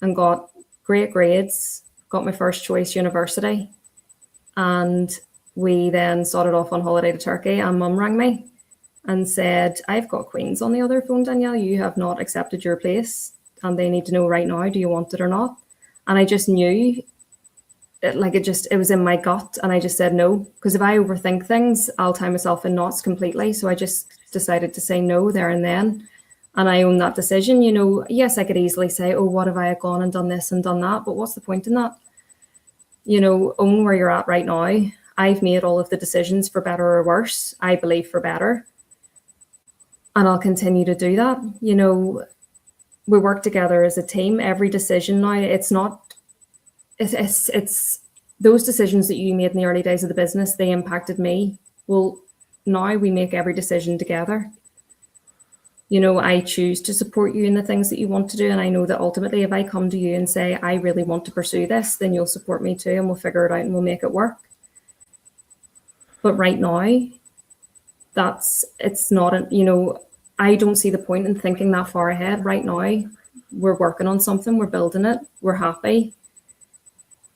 and got great grades, got my first choice university, and we then started off on holiday to Turkey. And Mum rang me and said, "I've got Queens on the other phone, Danielle. You have not accepted your place, and they need to know right now, do you want it or not?" And I just knew it was in my gut, and I just said no, because if I overthink things, I'll tie myself in knots completely. So I just decided to say no there and then, and I own that decision. You know, yes, I could easily say, oh, what if I had gone and done this and done that, but what's the point in that? You know, own where you're at right now. I've made all of the decisions, for better or worse, I believe for better, and I'll continue to do that. You know, we work together as a team. Every decision now, it's those decisions that you made in the early days of the business, they impacted me. Well, now we make every decision together. You know, I choose to support you in the things that you want to do, and I know that ultimately if I come to you and say I really want to pursue this, then you'll support me too, and we'll figure it out and we'll make it work. But right now, it's not, you know, I don't see the point in thinking that far ahead. Right now, we're working on something, we're building it, we're happy,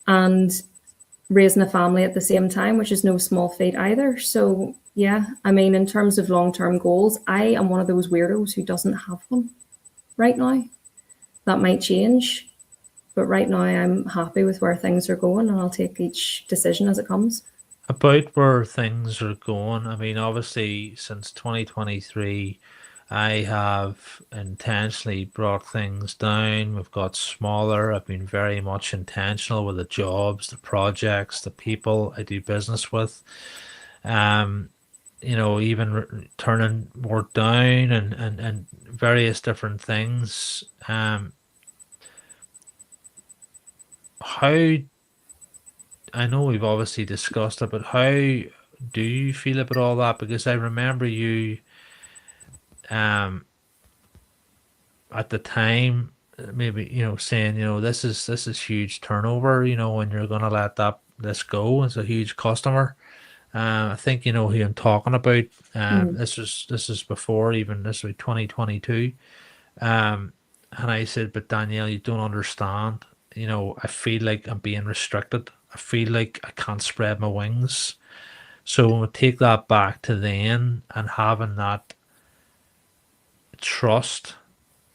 and raising a family at the same time, which is no small feat either. So yeah, I mean, in terms of long-term goals, I am one of those weirdos who doesn't have one right now. That might change, but right now I'm happy with where things are going, and I'll take each decision as it comes. About where things are going, I mean, obviously, since 2023, I have intentionally brought things down. We've got smaller. I've been very much intentional with the jobs, the projects, the people I do business with. You know, even turning work down and various different things. How, I know we've obviously discussed it, but how do you feel about all that? Because I remember you at the time, maybe, you know, saying, you know, this is huge turnover, you know, when you're gonna let this go. It's a huge customer. I think you know who I'm talking about. This is before even this was 2022. And I said, but Danielle, you don't understand. You know, I feel like I'm being restricted. I feel like I can't spread my wings. So when we take that back to then and having that trust,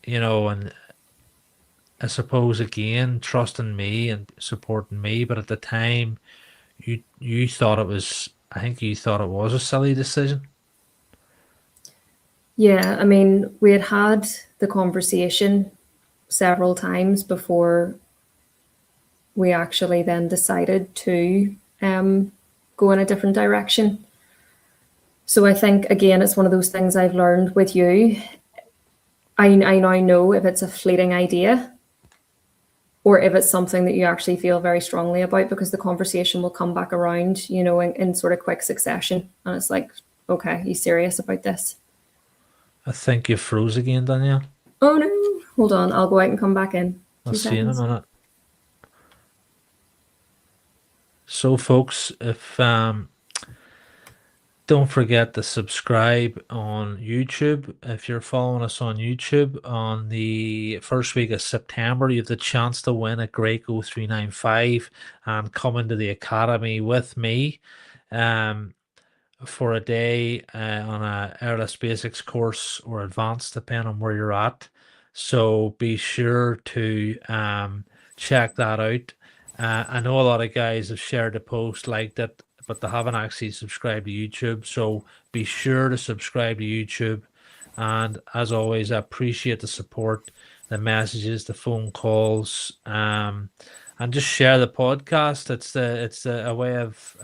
you know, and I suppose again trusting me and supporting me, but at the time you thought it was, I think you thought it was a silly decision. Yeah, I mean, we had the conversation several times before we actually then decided to go in a different direction. So I think, again, it's one of those things I've learned with you. I now know if it's a fleeting idea or if it's something that you actually feel very strongly about, because the conversation will come back around, you know, in sort of quick succession. And it's like, okay, you serious about this? I think you froze again, Danielle. Oh no, hold on, I'll go out and come back in. I'll 2 see you in a seconds. minute. So folks, if don't forget to subscribe on YouTube. If you're following us on YouTube, on the first week of September, you have the chance to win a Graco 395 and come into the academy with me for a day on a airless basics course or advanced, depending on where you're at. So be sure to check that out. I know a lot of guys have shared the post, liked it, but they haven't actually subscribed to YouTube. So be sure to subscribe to YouTube. And as always, I appreciate the support, the messages, the phone calls, and just share the podcast. It's a way of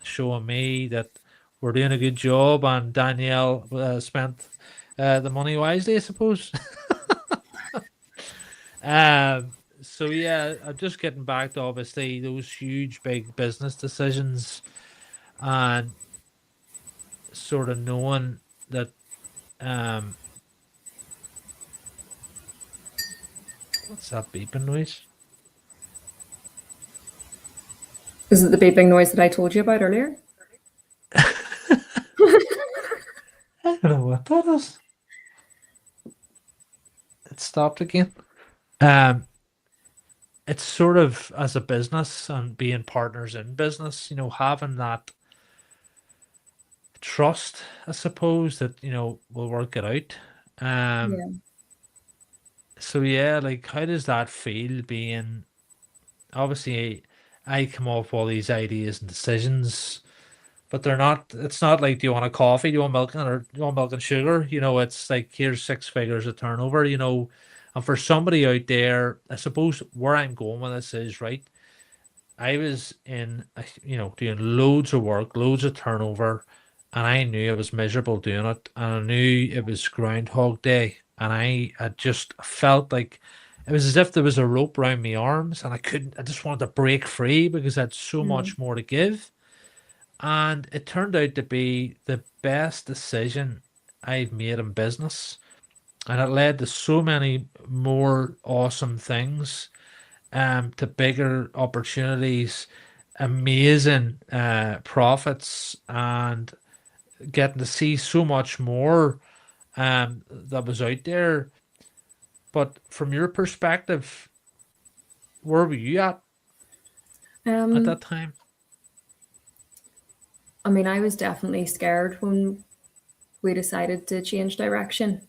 showing me that we're doing a good job, and Danielle spent the money wisely, I suppose. So yeah, just getting back to obviously those huge big business decisions and sort of knowing that um what's that beeping noise? Is it the beeping noise that I told you about earlier? I don't know what that is. It stopped again. Um it's sort of as a business and being partners in business, having that trust, I suppose, that, we'll work it out. Um Yeah. so yeah, like how does that feel being obviously I come up with all these ideas and decisions, but they're not. It's not like, do you want a coffee? Do you want milk or do you want milk and sugar? It's like here's 6 figures of turnover. And for somebody out there, I suppose where I'm going with this is right. I was in, doing loads of work, loads of turnover, and I knew I was miserable doing it, and I knew it was Groundhog Day, and I just felt like it was as if there was a rope around my arms, and I couldn't. I just wanted to break free because I had so Mm. much more to give, and it turned out to be the best decision I've made in business, and it led to so many more awesome things, to bigger opportunities, amazing profits, and getting to see so much more that was out there. But from your perspective, where were you at Um, that time? I mean, I was definitely scared when we decided to change direction.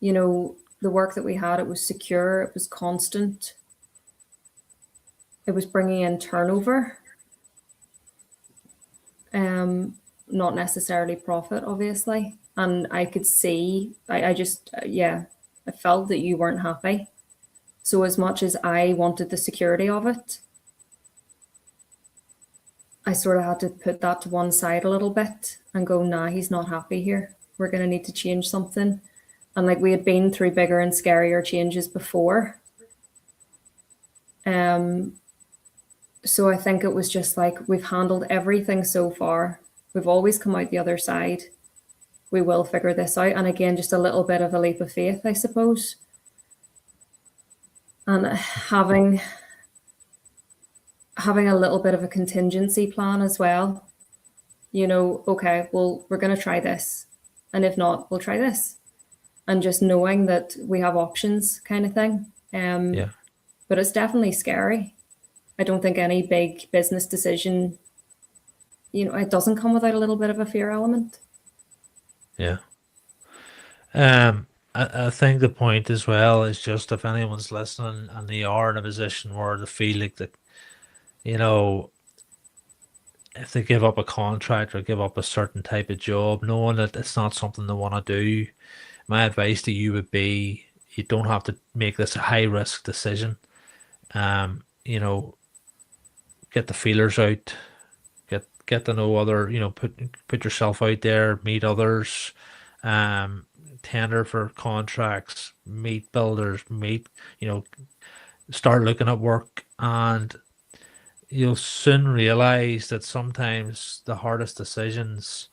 The work that we had, it was secure, it was constant, it was bringing in turnover, not necessarily profit, obviously. And I could see, I just, yeah, I felt that you weren't happy. So, as much as I wanted the security of it, I sort of had to put that to one side a little bit and go, nah, he's not happy here. We're going to need to change something. And like we had been through bigger and scarier changes before. Um, so I think it was just like we've handled everything so far. We've always come out the other side. We will figure this out. And again, just a little bit of a leap of faith, I suppose. And having a little bit of a contingency plan as well. Okay, well, we're going to try this. And if not, we'll try this. And just knowing that we have options kind of thing. Yeah, But it's definitely scary. I don't think any big business decision, it doesn't come without a little bit of a fear element. yeah. I think the point as well is just if anyone's listening and they are in a position where they feel like that, you know, if they give up a contract or give up a certain type of job, knowing that it's not something they want to do, my advice to you would be you don't have to make this a high risk decision. You know, get the feelers out, get to know other, put yourself out there, meet others, um, tender for contracts, meet builders, you know, start looking at work, and you'll soon realize that sometimes the hardest decisions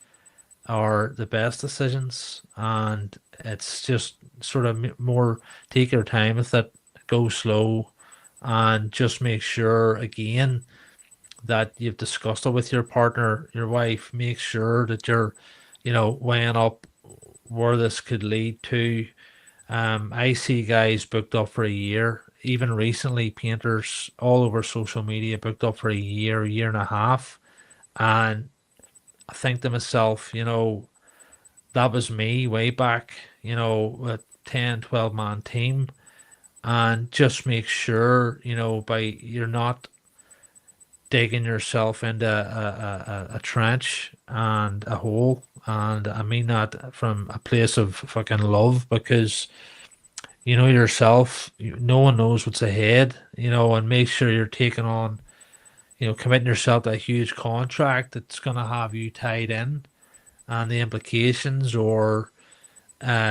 are the best decisions, and it's just sort of more take your time with it, go slow, and just make sure again that you've discussed it with your partner, your wife. Make sure that you're, weighing up where this could lead to. I see guys booked up for a year. Even recently, painters all over social media booked up for a year and a half. And I think to myself, that was me way back, a 10, 12 man team. and just make sure, by you're not digging yourself into a trench and a hole. And I mean that from a place of fucking love, because you know yourself, no one knows what's ahead, and make sure you're taking on, committing yourself to a huge contract that's going to have you tied in, and the implications, or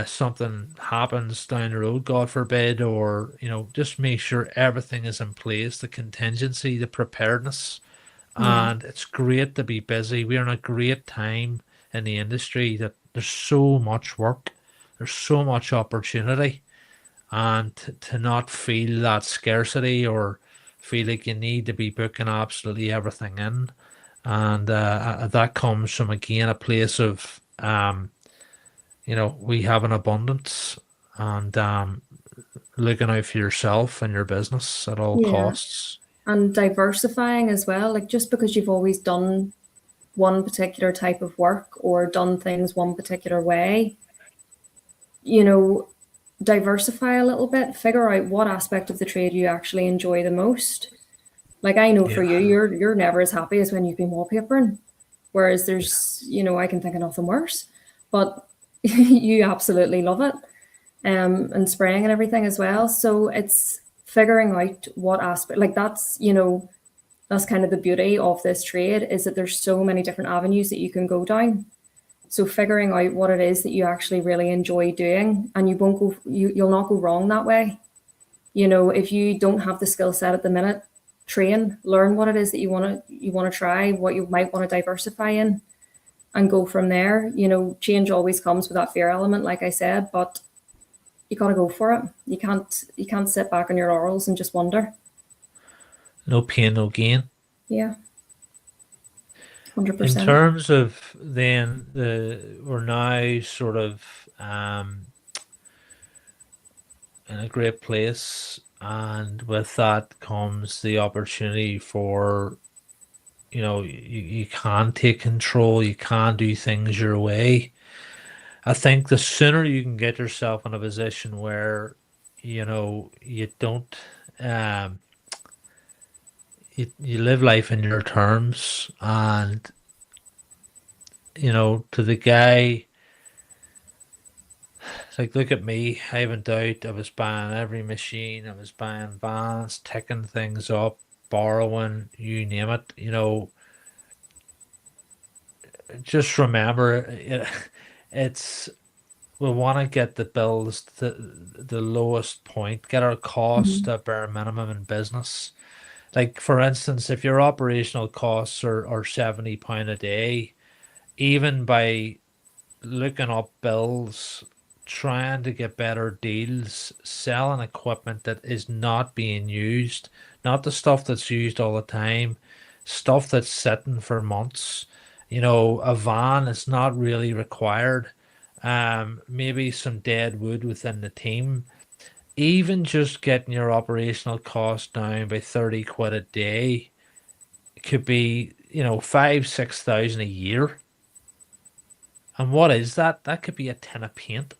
something happens down the road, God forbid, or, just make sure everything is in place, the contingency, the preparedness. Yeah. And it's great to be busy. We're in a great time in the industry that there's so much work, there's so much opportunity, and to not feel that scarcity or feel like you need to be booking absolutely everything in. And that comes from, again, a place of, we have an abundance, and looking out for yourself and your business at all Yeah. costs. And diversifying as well. Like just because you've always done one particular type of work or done things one particular way, you know, diversify a little bit, figure out what aspect of the trade you actually enjoy the most. Like I know for Yeah. you, you're never as happy as when you've been wallpapering. Whereas there's, I can think of nothing worse. But you absolutely love it. And spraying and everything as well. So it's figuring out what aspect, like that's kind of the beauty of this trade, is that there's so many different avenues that you can go down. So figuring out what it is that you actually really enjoy doing, and you'll not go wrong that way. If you don't have the skill set at the minute, train, learn what it is that you want to try, what you might want to diversify in, and go from there. Change always comes with that fear element, like I said, but you got to go for it. You can't sit back on your laurels and just wonder. No pain, no gain. Yeah, In 100%. terms of then we're now sort of in a great place, and with that comes the opportunity for, you can take control, you can do things your way. I think the sooner you can get yourself in a position where, you don't, um you live life in your terms, and, to the guy, it's like, look at me. I went out, I was buying every machine, I was buying vans, ticking things up, borrowing, you name it. Just remember, it's, we want to get the bills to the lowest point, get our costs Mhm. to bare minimum in business. Like, for instance, if your operational costs are £70 a day, even by looking up bills, trying to get better deals, selling equipment that is not being used, not the stuff that's used all the time, stuff that's sitting for months. A van is not really required. Maybe some dead wood within the team. Even just getting your operational cost down by 30 quid a day could be, 5, 6 thousand a year. And what is that? That could be a tin of paint.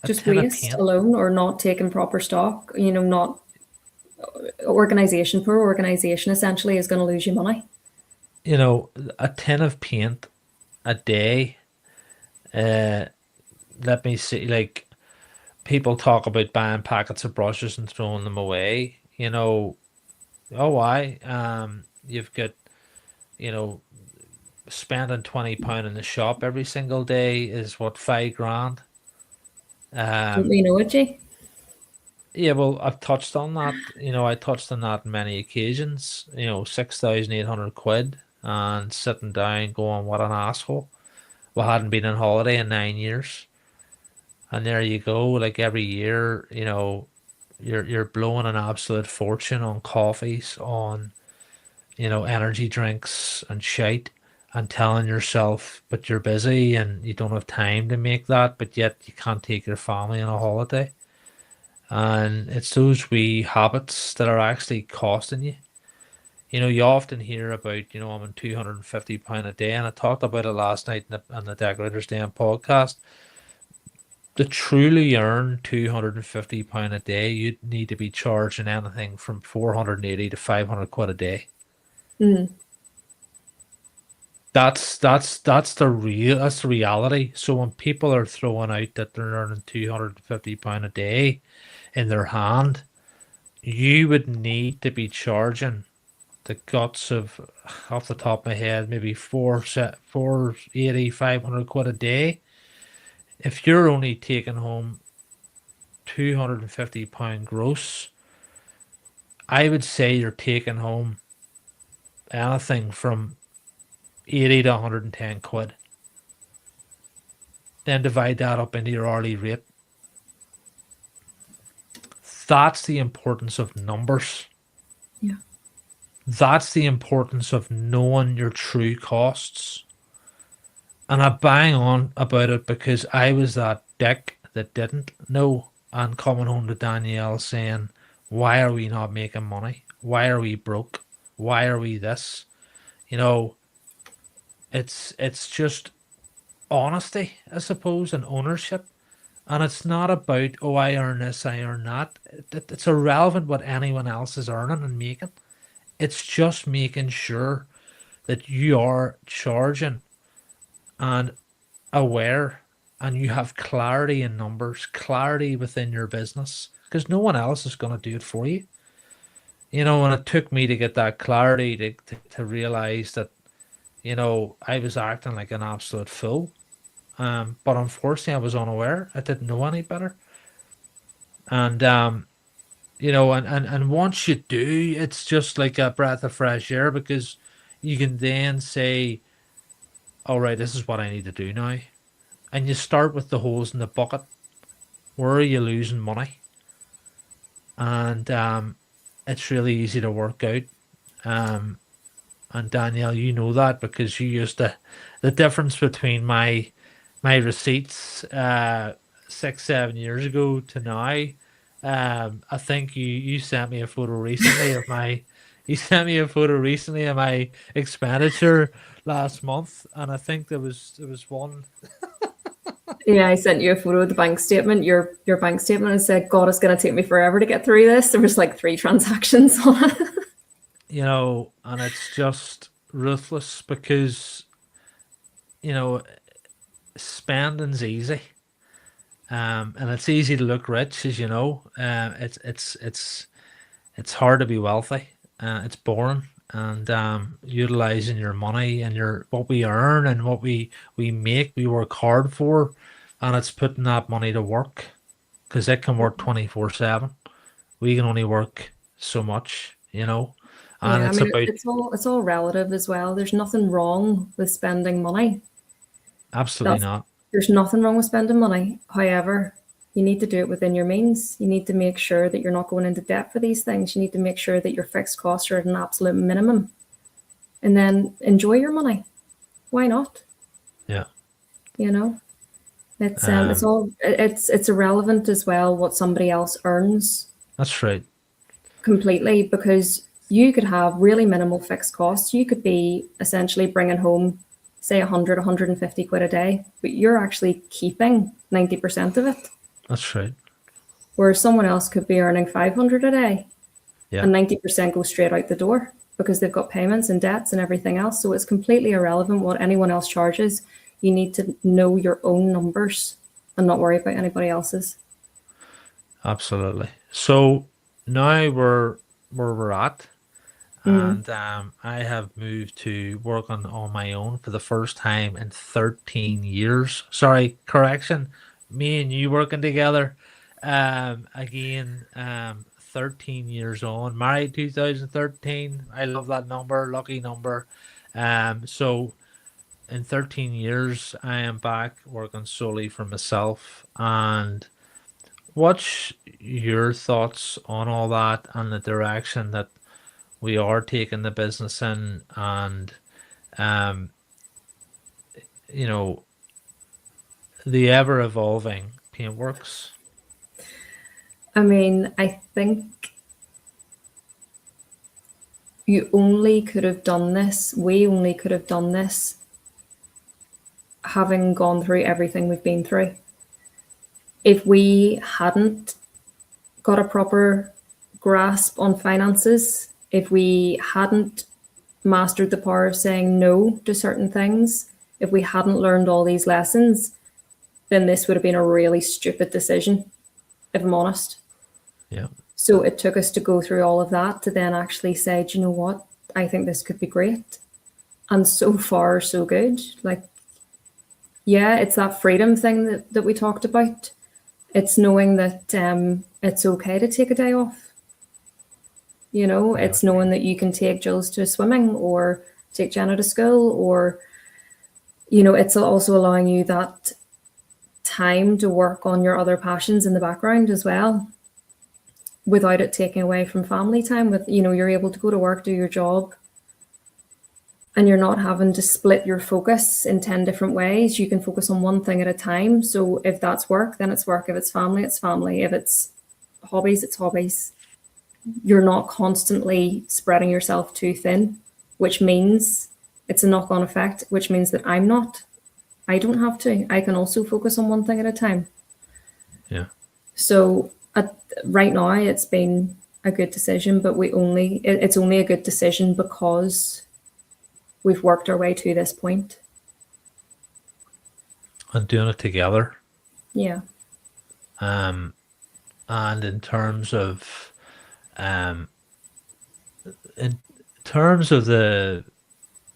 A Just tin of waste paint. alone, or not taking proper stock, not organization. Poor organization essentially is going to lose you money. A tin of paint a day. Uh, Let me see. Like, people talk about buying packets of brushes and throwing them away. Oh, why? You've got, you know, spending £20 in the shop every single day is what, 5 grand. Don't Um, we know it, G? yeah, well, I've touched on that. I touched on that on many occasions. 6,800 quid, and sitting down going, what an asshole. We hadn't been on holiday in 9 years, and there you go. Like, every year, you're blowing an absolute fortune on coffees, on, energy drinks and shite, and telling yourself, but you're busy and you don't have time to make that, but yet you can't take your family on a holiday. And it's those wee habits that are actually costing you. You often hear about, I'm on £250 a day, and I talked about it last night on the Decorators Day podcast. to truly earn £250 a day, you'd need to be charging anything from 480 to 500 quid a day. That's the reality. So when people are throwing out that they're earning £250 a day in their hand, you would need to be charging the guts of, off the top of my head, maybe 480, 500 quid a day. If you're only taking home £250 gross, I would say you're taking home anything from 80 to 110 quid. Then divide that up into your hourly rate. That's the importance of numbers. Yeah. That's the importance of knowing your true costs. And I bang on about it because I was that dick that didn't know, and coming home to Danielle saying, why are we not making money? Why are we broke? Why are we this? You know, it's just honesty, I suppose, and ownership. And it's not about, oh, I earn this, I earn that. It's irrelevant what anyone else is earning and making. It's just making sure that you are charging and aware, and you have clarity in numbers, clarity within your business, because no one else is going to do it for you. You know, and it took me to get that clarity to realize that, you know, I was acting like an absolute fool. But unfortunately, I was unaware. I didn't know any better. And you know, and once you do, it's just like a breath of fresh air, because you can then say, all right, this is what I need to do now. And you start with the holes in the bucket. Where are you losing money? And it's really easy to work out. And Danielle, you know that because you used the difference between my receipts 6-7 years ago to now. I think you sent me a photo recently of my expenditure last month, and I think there was one. Yeah, I sent you a photo of the bank statement, your bank statement, and said, God, it's going to take me forever to get through this. There was like 3 transactions on it. You know, and it's just ruthless because, you know, spending's easy. And it's easy to look rich, as you know. It's hard to be wealthy. It's boring, and utilizing your money and what we earn and what we make, we work hard for, and it's putting that money to work, because it can work 24/7. We can only work so much, you know. And Yeah, I it's mean, about it's all relative as well. There's nothing wrong with spending money. absolutely That's not. There's nothing wrong with spending money. However, you need to do it within your means. You need to make sure that you're not going into debt for these things. You need to make sure that your fixed costs are at an absolute minimum, and then enjoy your money. Why not? Yeah. You know, it's irrelevant as well what somebody else earns That's right. completely, because you could have really minimal fixed costs. You could be essentially bringing home, say, 100, 150 quid a day, but you're actually keeping 90% of it. That's right. Whereas someone else could be earning 500 a day, Yeah. and 90% goes straight out the door because they've got payments and debts and everything else. So it's completely irrelevant what anyone else charges. You need to know your own numbers and not worry about anybody else's. Absolutely. So now we're where we're at, and I have moved to working on my own for the first time in 13 years. Sorry, correction. Me and you working together. Again, 13 years on, married 2013. I love that number, lucky number. So in 13 years, I am back working solely for myself. And what's your thoughts on all that and the direction that we are taking the business in, and um, you know, the ever evolving Paintworks? I mean, I think we only could have done this having gone through everything we've been through. if we hadn't got a proper grasp on finances, if we hadn't mastered the power of saying no to certain things, if we hadn't learned all these lessons, then this would have been a really stupid decision, if I'm honest. Yeah. So it took us to go through all of that to then actually say, do you know what? I think this could be great. And so far, so good. Like, yeah, it's that freedom thing that we talked about. It's knowing that it's okay to take a day off. You know, Yeah. it's knowing that you can take Jules to swimming or take Jenna to school, or, you know, it's also allowing you that time to work on your other passions in the background as well, without it taking away from family time. With, you know, you're able to go to work, do your job, and you're not having to split your focus in 10 different ways. You can focus on one thing at a time. So if that's work, then it's work. If it's family, it's family. If it's hobbies, it's hobbies. You're not constantly spreading yourself too thin, which means it's a knock-on effect, which means that I don't have to. I can also focus on one thing at a time. Yeah. So right now it's been a good decision, but it's only a good decision because we've worked our way to this point. And doing it together. Yeah. And in terms of the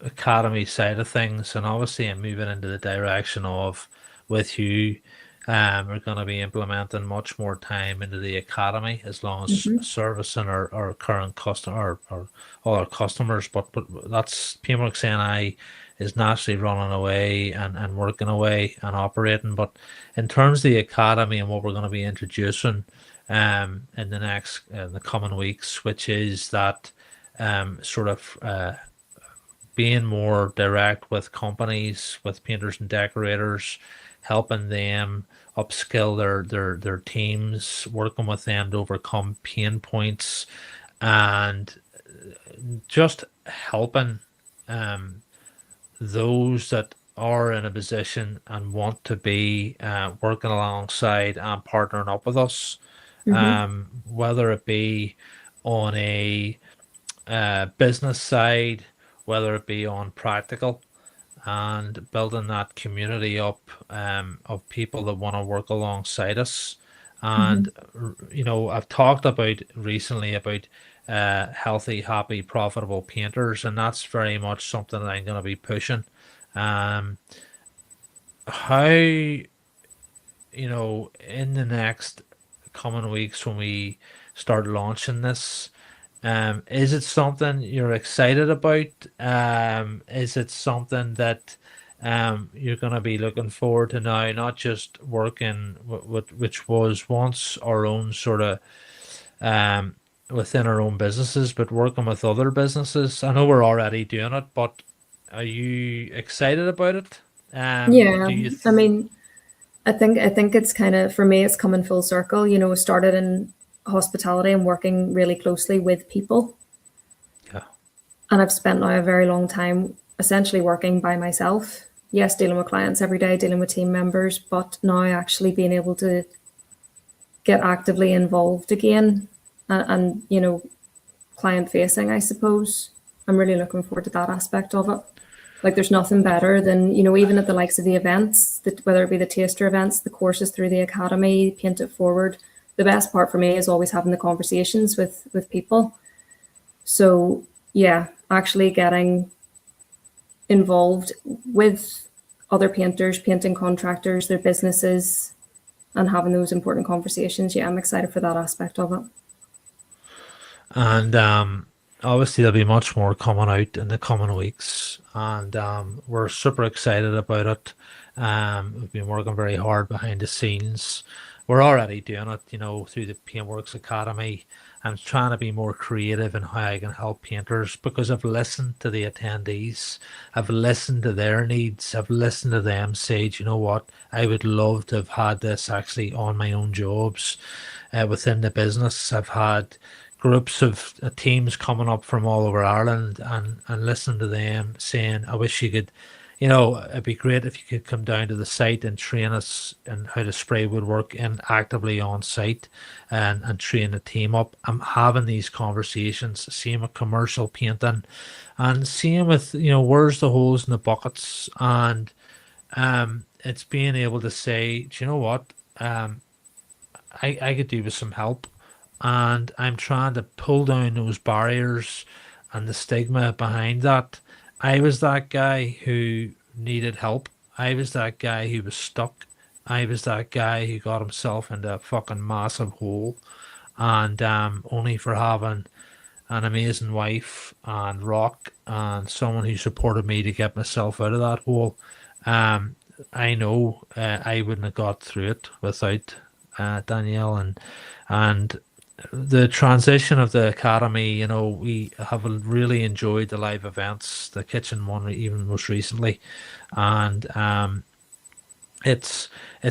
academy side of things, and obviously I'm moving into the direction of, with you, we're going to be implementing much more time into the academy, as long as servicing our current customer, or all our customers. But that's Paintworks NI is naturally running away and working away and operating. But in terms of the academy and what we're going to be introducing in the coming weeks, which is that sort of being more direct with companies, with painters and decorators, helping them upskill their teams, working with them to overcome pain points, and just helping those that are in a position and want to be working alongside and partnering up with us, whether it be on a business side, whether it be on practical, and building that community up of people that want to work alongside us. And you know, I've talked about recently about healthy, happy, profitable painters, and that's very much something that I'm going to be pushing. How, you know, in the next coming weeks when we start launching this, is it something you're excited about? Is it something that you're going to be looking forward to now, not just working with which was once our own sort of within our own businesses, but working with other businesses? I know we're already doing it, but are you excited about it? Yeah. Do you I mean, I think it's kind of, for me, it's coming full circle. You know, started in hospitality and working really closely with people. Yeah. And I've spent now a very long time essentially working by myself. Yes, dealing with clients every day, dealing with team members, but now actually being able to get actively involved again, and you know, client facing, I suppose. I'm really looking forward to that aspect of it. Like, there's nothing better than, you know, even at the likes of the events, that whether it be the taster events, the courses through the academy, Paint It Forward, the best part for me is always having the conversations with people. So yeah, actually getting involved with other painters, painting contractors, their businesses, and having those important conversations. Yeah, I'm excited for that aspect of it. And obviously there'll be much more coming out in the coming weeks, and we're super excited about it. We've been working very hard behind the scenes. We're already doing it, you know, through the Paintworks Academy. I'm trying to be more creative in how I can help painters, because I've listened to the attendees. I've listened to their needs. I've listened to them say, you know what, I would love to have had this actually on my own jobs within the business. I've had groups of teams coming up from all over Ireland, and listen to them saying, I wish you could, it'd be great if you could come down to the site and train us in how to spray woodwork and actively on site and train the team up. I'm having these conversations, same with commercial painting and same with, where's the holes in the buckets, and it's being able to say, do you know what? Um, I could do with some help. And I'm trying to pull down those barriers and the stigma behind that. I was that guy who needed help. I was that guy who was stuck. I was that guy who got himself into a fucking massive hole. And only for having an amazing wife and rock and someone who supported me to get myself out of that hole. Um, I know I wouldn't have got through it without Danielle, and the transition of the academy. We have really enjoyed the live events, the kitchen one even most recently, and it's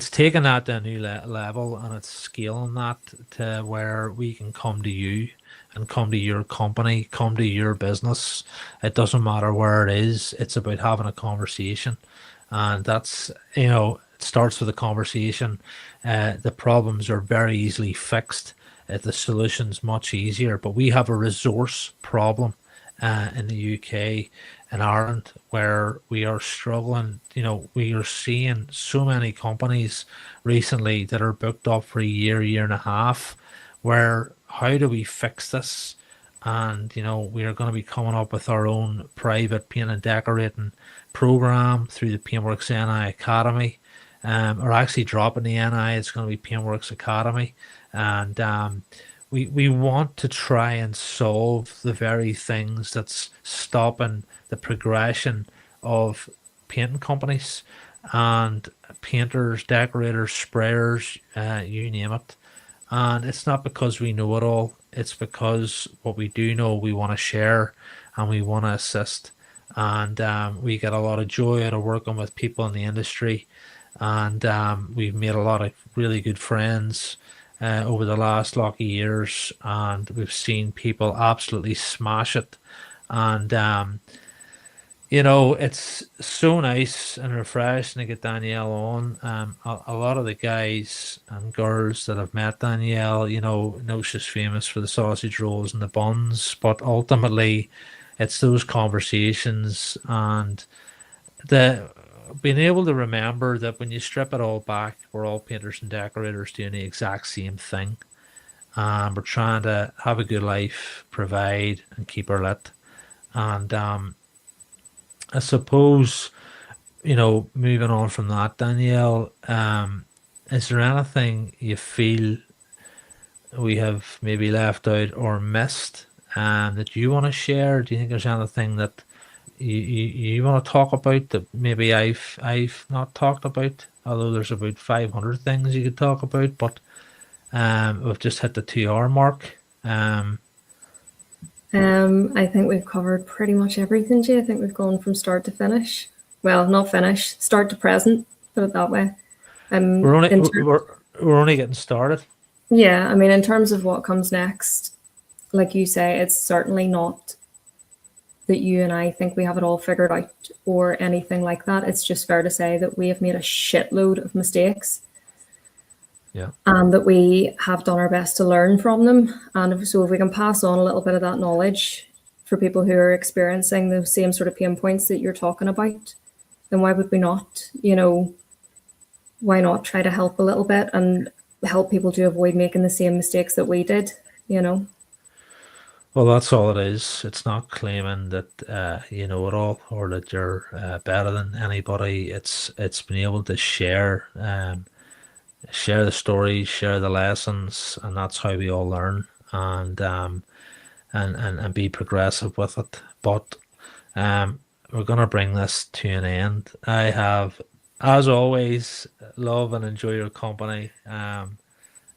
taken that to a new level, and it's scaling that to where we can come to you and come to your company, come to your business. It doesn't matter where it is. It's about having a conversation, and that's, it starts with a conversation. The problems are very easily fixed. The solution's much easier, but we have a resource problem in the UK and Ireland where we are struggling. We are seeing so many companies recently that are booked up for a year and a half, where how do we fix this? And we are going to be coming up with our own private paint and decorating program through the Paintworks NI Academy. Or actually dropping the NI, it's going to be Paintworks Academy. And we want to try and solve the very things that's stopping the progression of painting companies and painters, decorators, sprayers, you name it. And it's not because we know it all. It's because what we do know, we want to share and we want to assist. And we get a lot of joy out of working with people in the industry. And we've made a lot of really good friends over the last lot of years. And we've seen people absolutely smash it. And it's so nice and refreshing to get Danielle on. A lot of the guys and girls that have met Danielle, know she's famous for the sausage rolls and the buns, but ultimately it's those conversations and the being able to remember that when you strip it all back, we're all painters and decorators doing the exact same thing. And we're trying to have a good life, provide and keep her lit. And I suppose, moving on from that, Danielle, is there anything you feel we have maybe left out or missed that you want to share? Do you think there's anything that you want to talk about that maybe I've not talked about? Although there's about 500 things you could talk about, but we've just hit the 2 hour mark. I think we've covered pretty much everything, Jay. I think we've gone from start to finish. Well, not finish, start to present, put it that way. We're only getting started. Yeah, I mean, in terms of what comes next, like you say, it's certainly not that you and I think we have it all figured out or anything like that. It's just fair to say that we have made a shitload of mistakes. Yeah. And that we have done our best to learn from them. And so if we can pass on a little bit of that knowledge for people who are experiencing the same sort of pain points that you're talking about, then why would we not? Why not try to help a little bit and help people to avoid making the same mistakes that we did, Well, that's all it is. It's not claiming that you know it all or that you're better than anybody. It's being able to share the stories, share the lessons, and that's how we all learn and be progressive with it. But we're gonna bring this to an end. I have, as always, love and enjoy your company.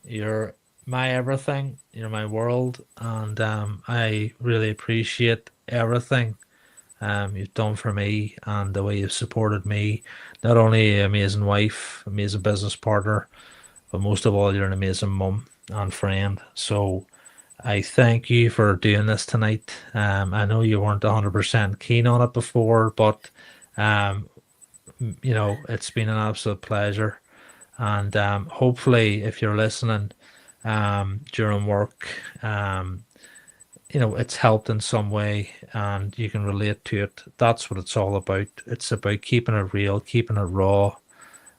You're my everything. You're my world, and I really appreciate everything you've done for me and the way you've supported me. Not only an amazing wife, amazing business partner, but most of all, you're an amazing mum and friend. So I thank you for doing this tonight. I know you weren't 100% keen on it before, but it's been an absolute pleasure. And hopefully, if you're listening during work, it's helped in some way and you can relate to it. That's what it's all about. It's about keeping it real, keeping it raw,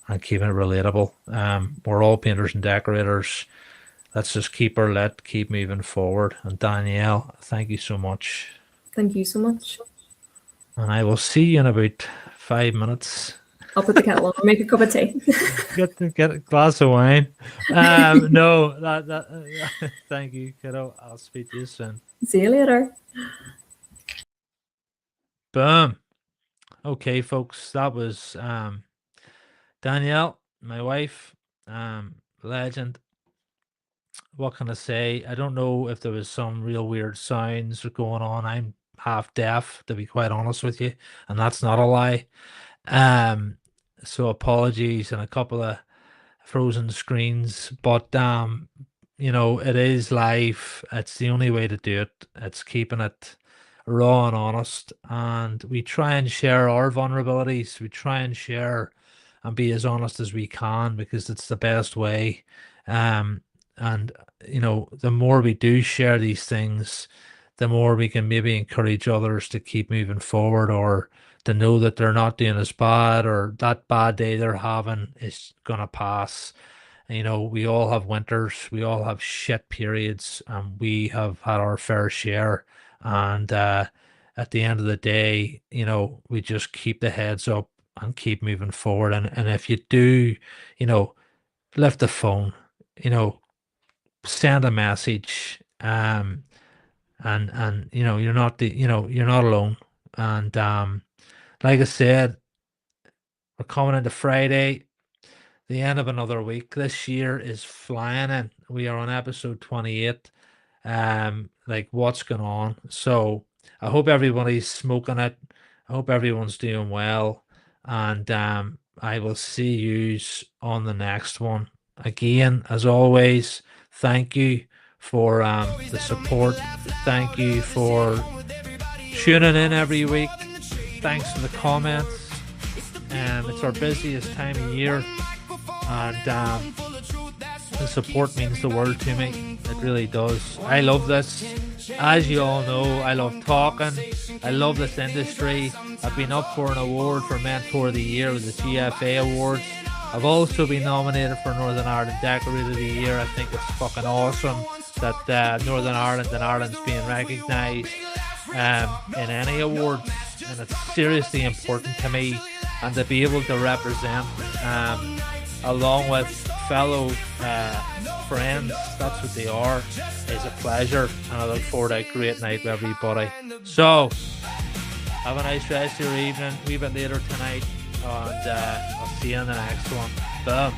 and keeping it relatable. We're all painters and decorators. Let's just keep moving forward. And Danielle, thank you so much. Thank you so much. And I will see you in about 5 minutes. I'll put the kettle on and make a cup of tea. Get a glass of wine. No, thank you, kiddo. I'll speak to you soon. See you later. Boom. Okay, folks, that was Danielle, my wife, legend. What can I say? I don't know if there was some real weird sounds going on. I'm half deaf, to be quite honest with you, and that's not a lie. So apologies and a couple of frozen screens, but it is live. It's the only way to do it. It's keeping it raw and honest, and we try and share our vulnerabilities. We try and share and be as honest as we can because it's the best way. And the more we do share these things, the more we can maybe encourage others to keep moving forward, or to know that they're not doing as bad, or that bad day they're having is gonna pass. We all have winters, we all have shit periods, and we have had our fair share. And at the end of the day, we just keep the heads up and keep moving forward. And if you do, lift the phone, send a message, and you're not you're not alone. And like I said, we're coming into Friday, the end of another week. This year is flying in. We are on episode 28. Like, what's going on? So I hope everybody's smoking it. I hope everyone's doing well. And I will see you on the next one. Again, as always, thank you for the support. Thank you for tuning in every week. Thanks for the comments. It's our busiest time of year, and the support means the world to me. It really does. I love this. As you all know, I love talking. I love this industry. I've been up for an award for Mentor of the Year with the GFA Awards. I've also been nominated for Northern Ireland Decorator of the Year. I think it's fucking awesome that Northern Ireland and Ireland's being recognised in any awards, and it's seriously important to me. And to be able to represent along with fellow friends, that's what they are, is a pleasure, and I look forward to a great night with everybody. So have a nice rest of your evening, a wee bit later tonight, and I'll see you in the next one. Boom.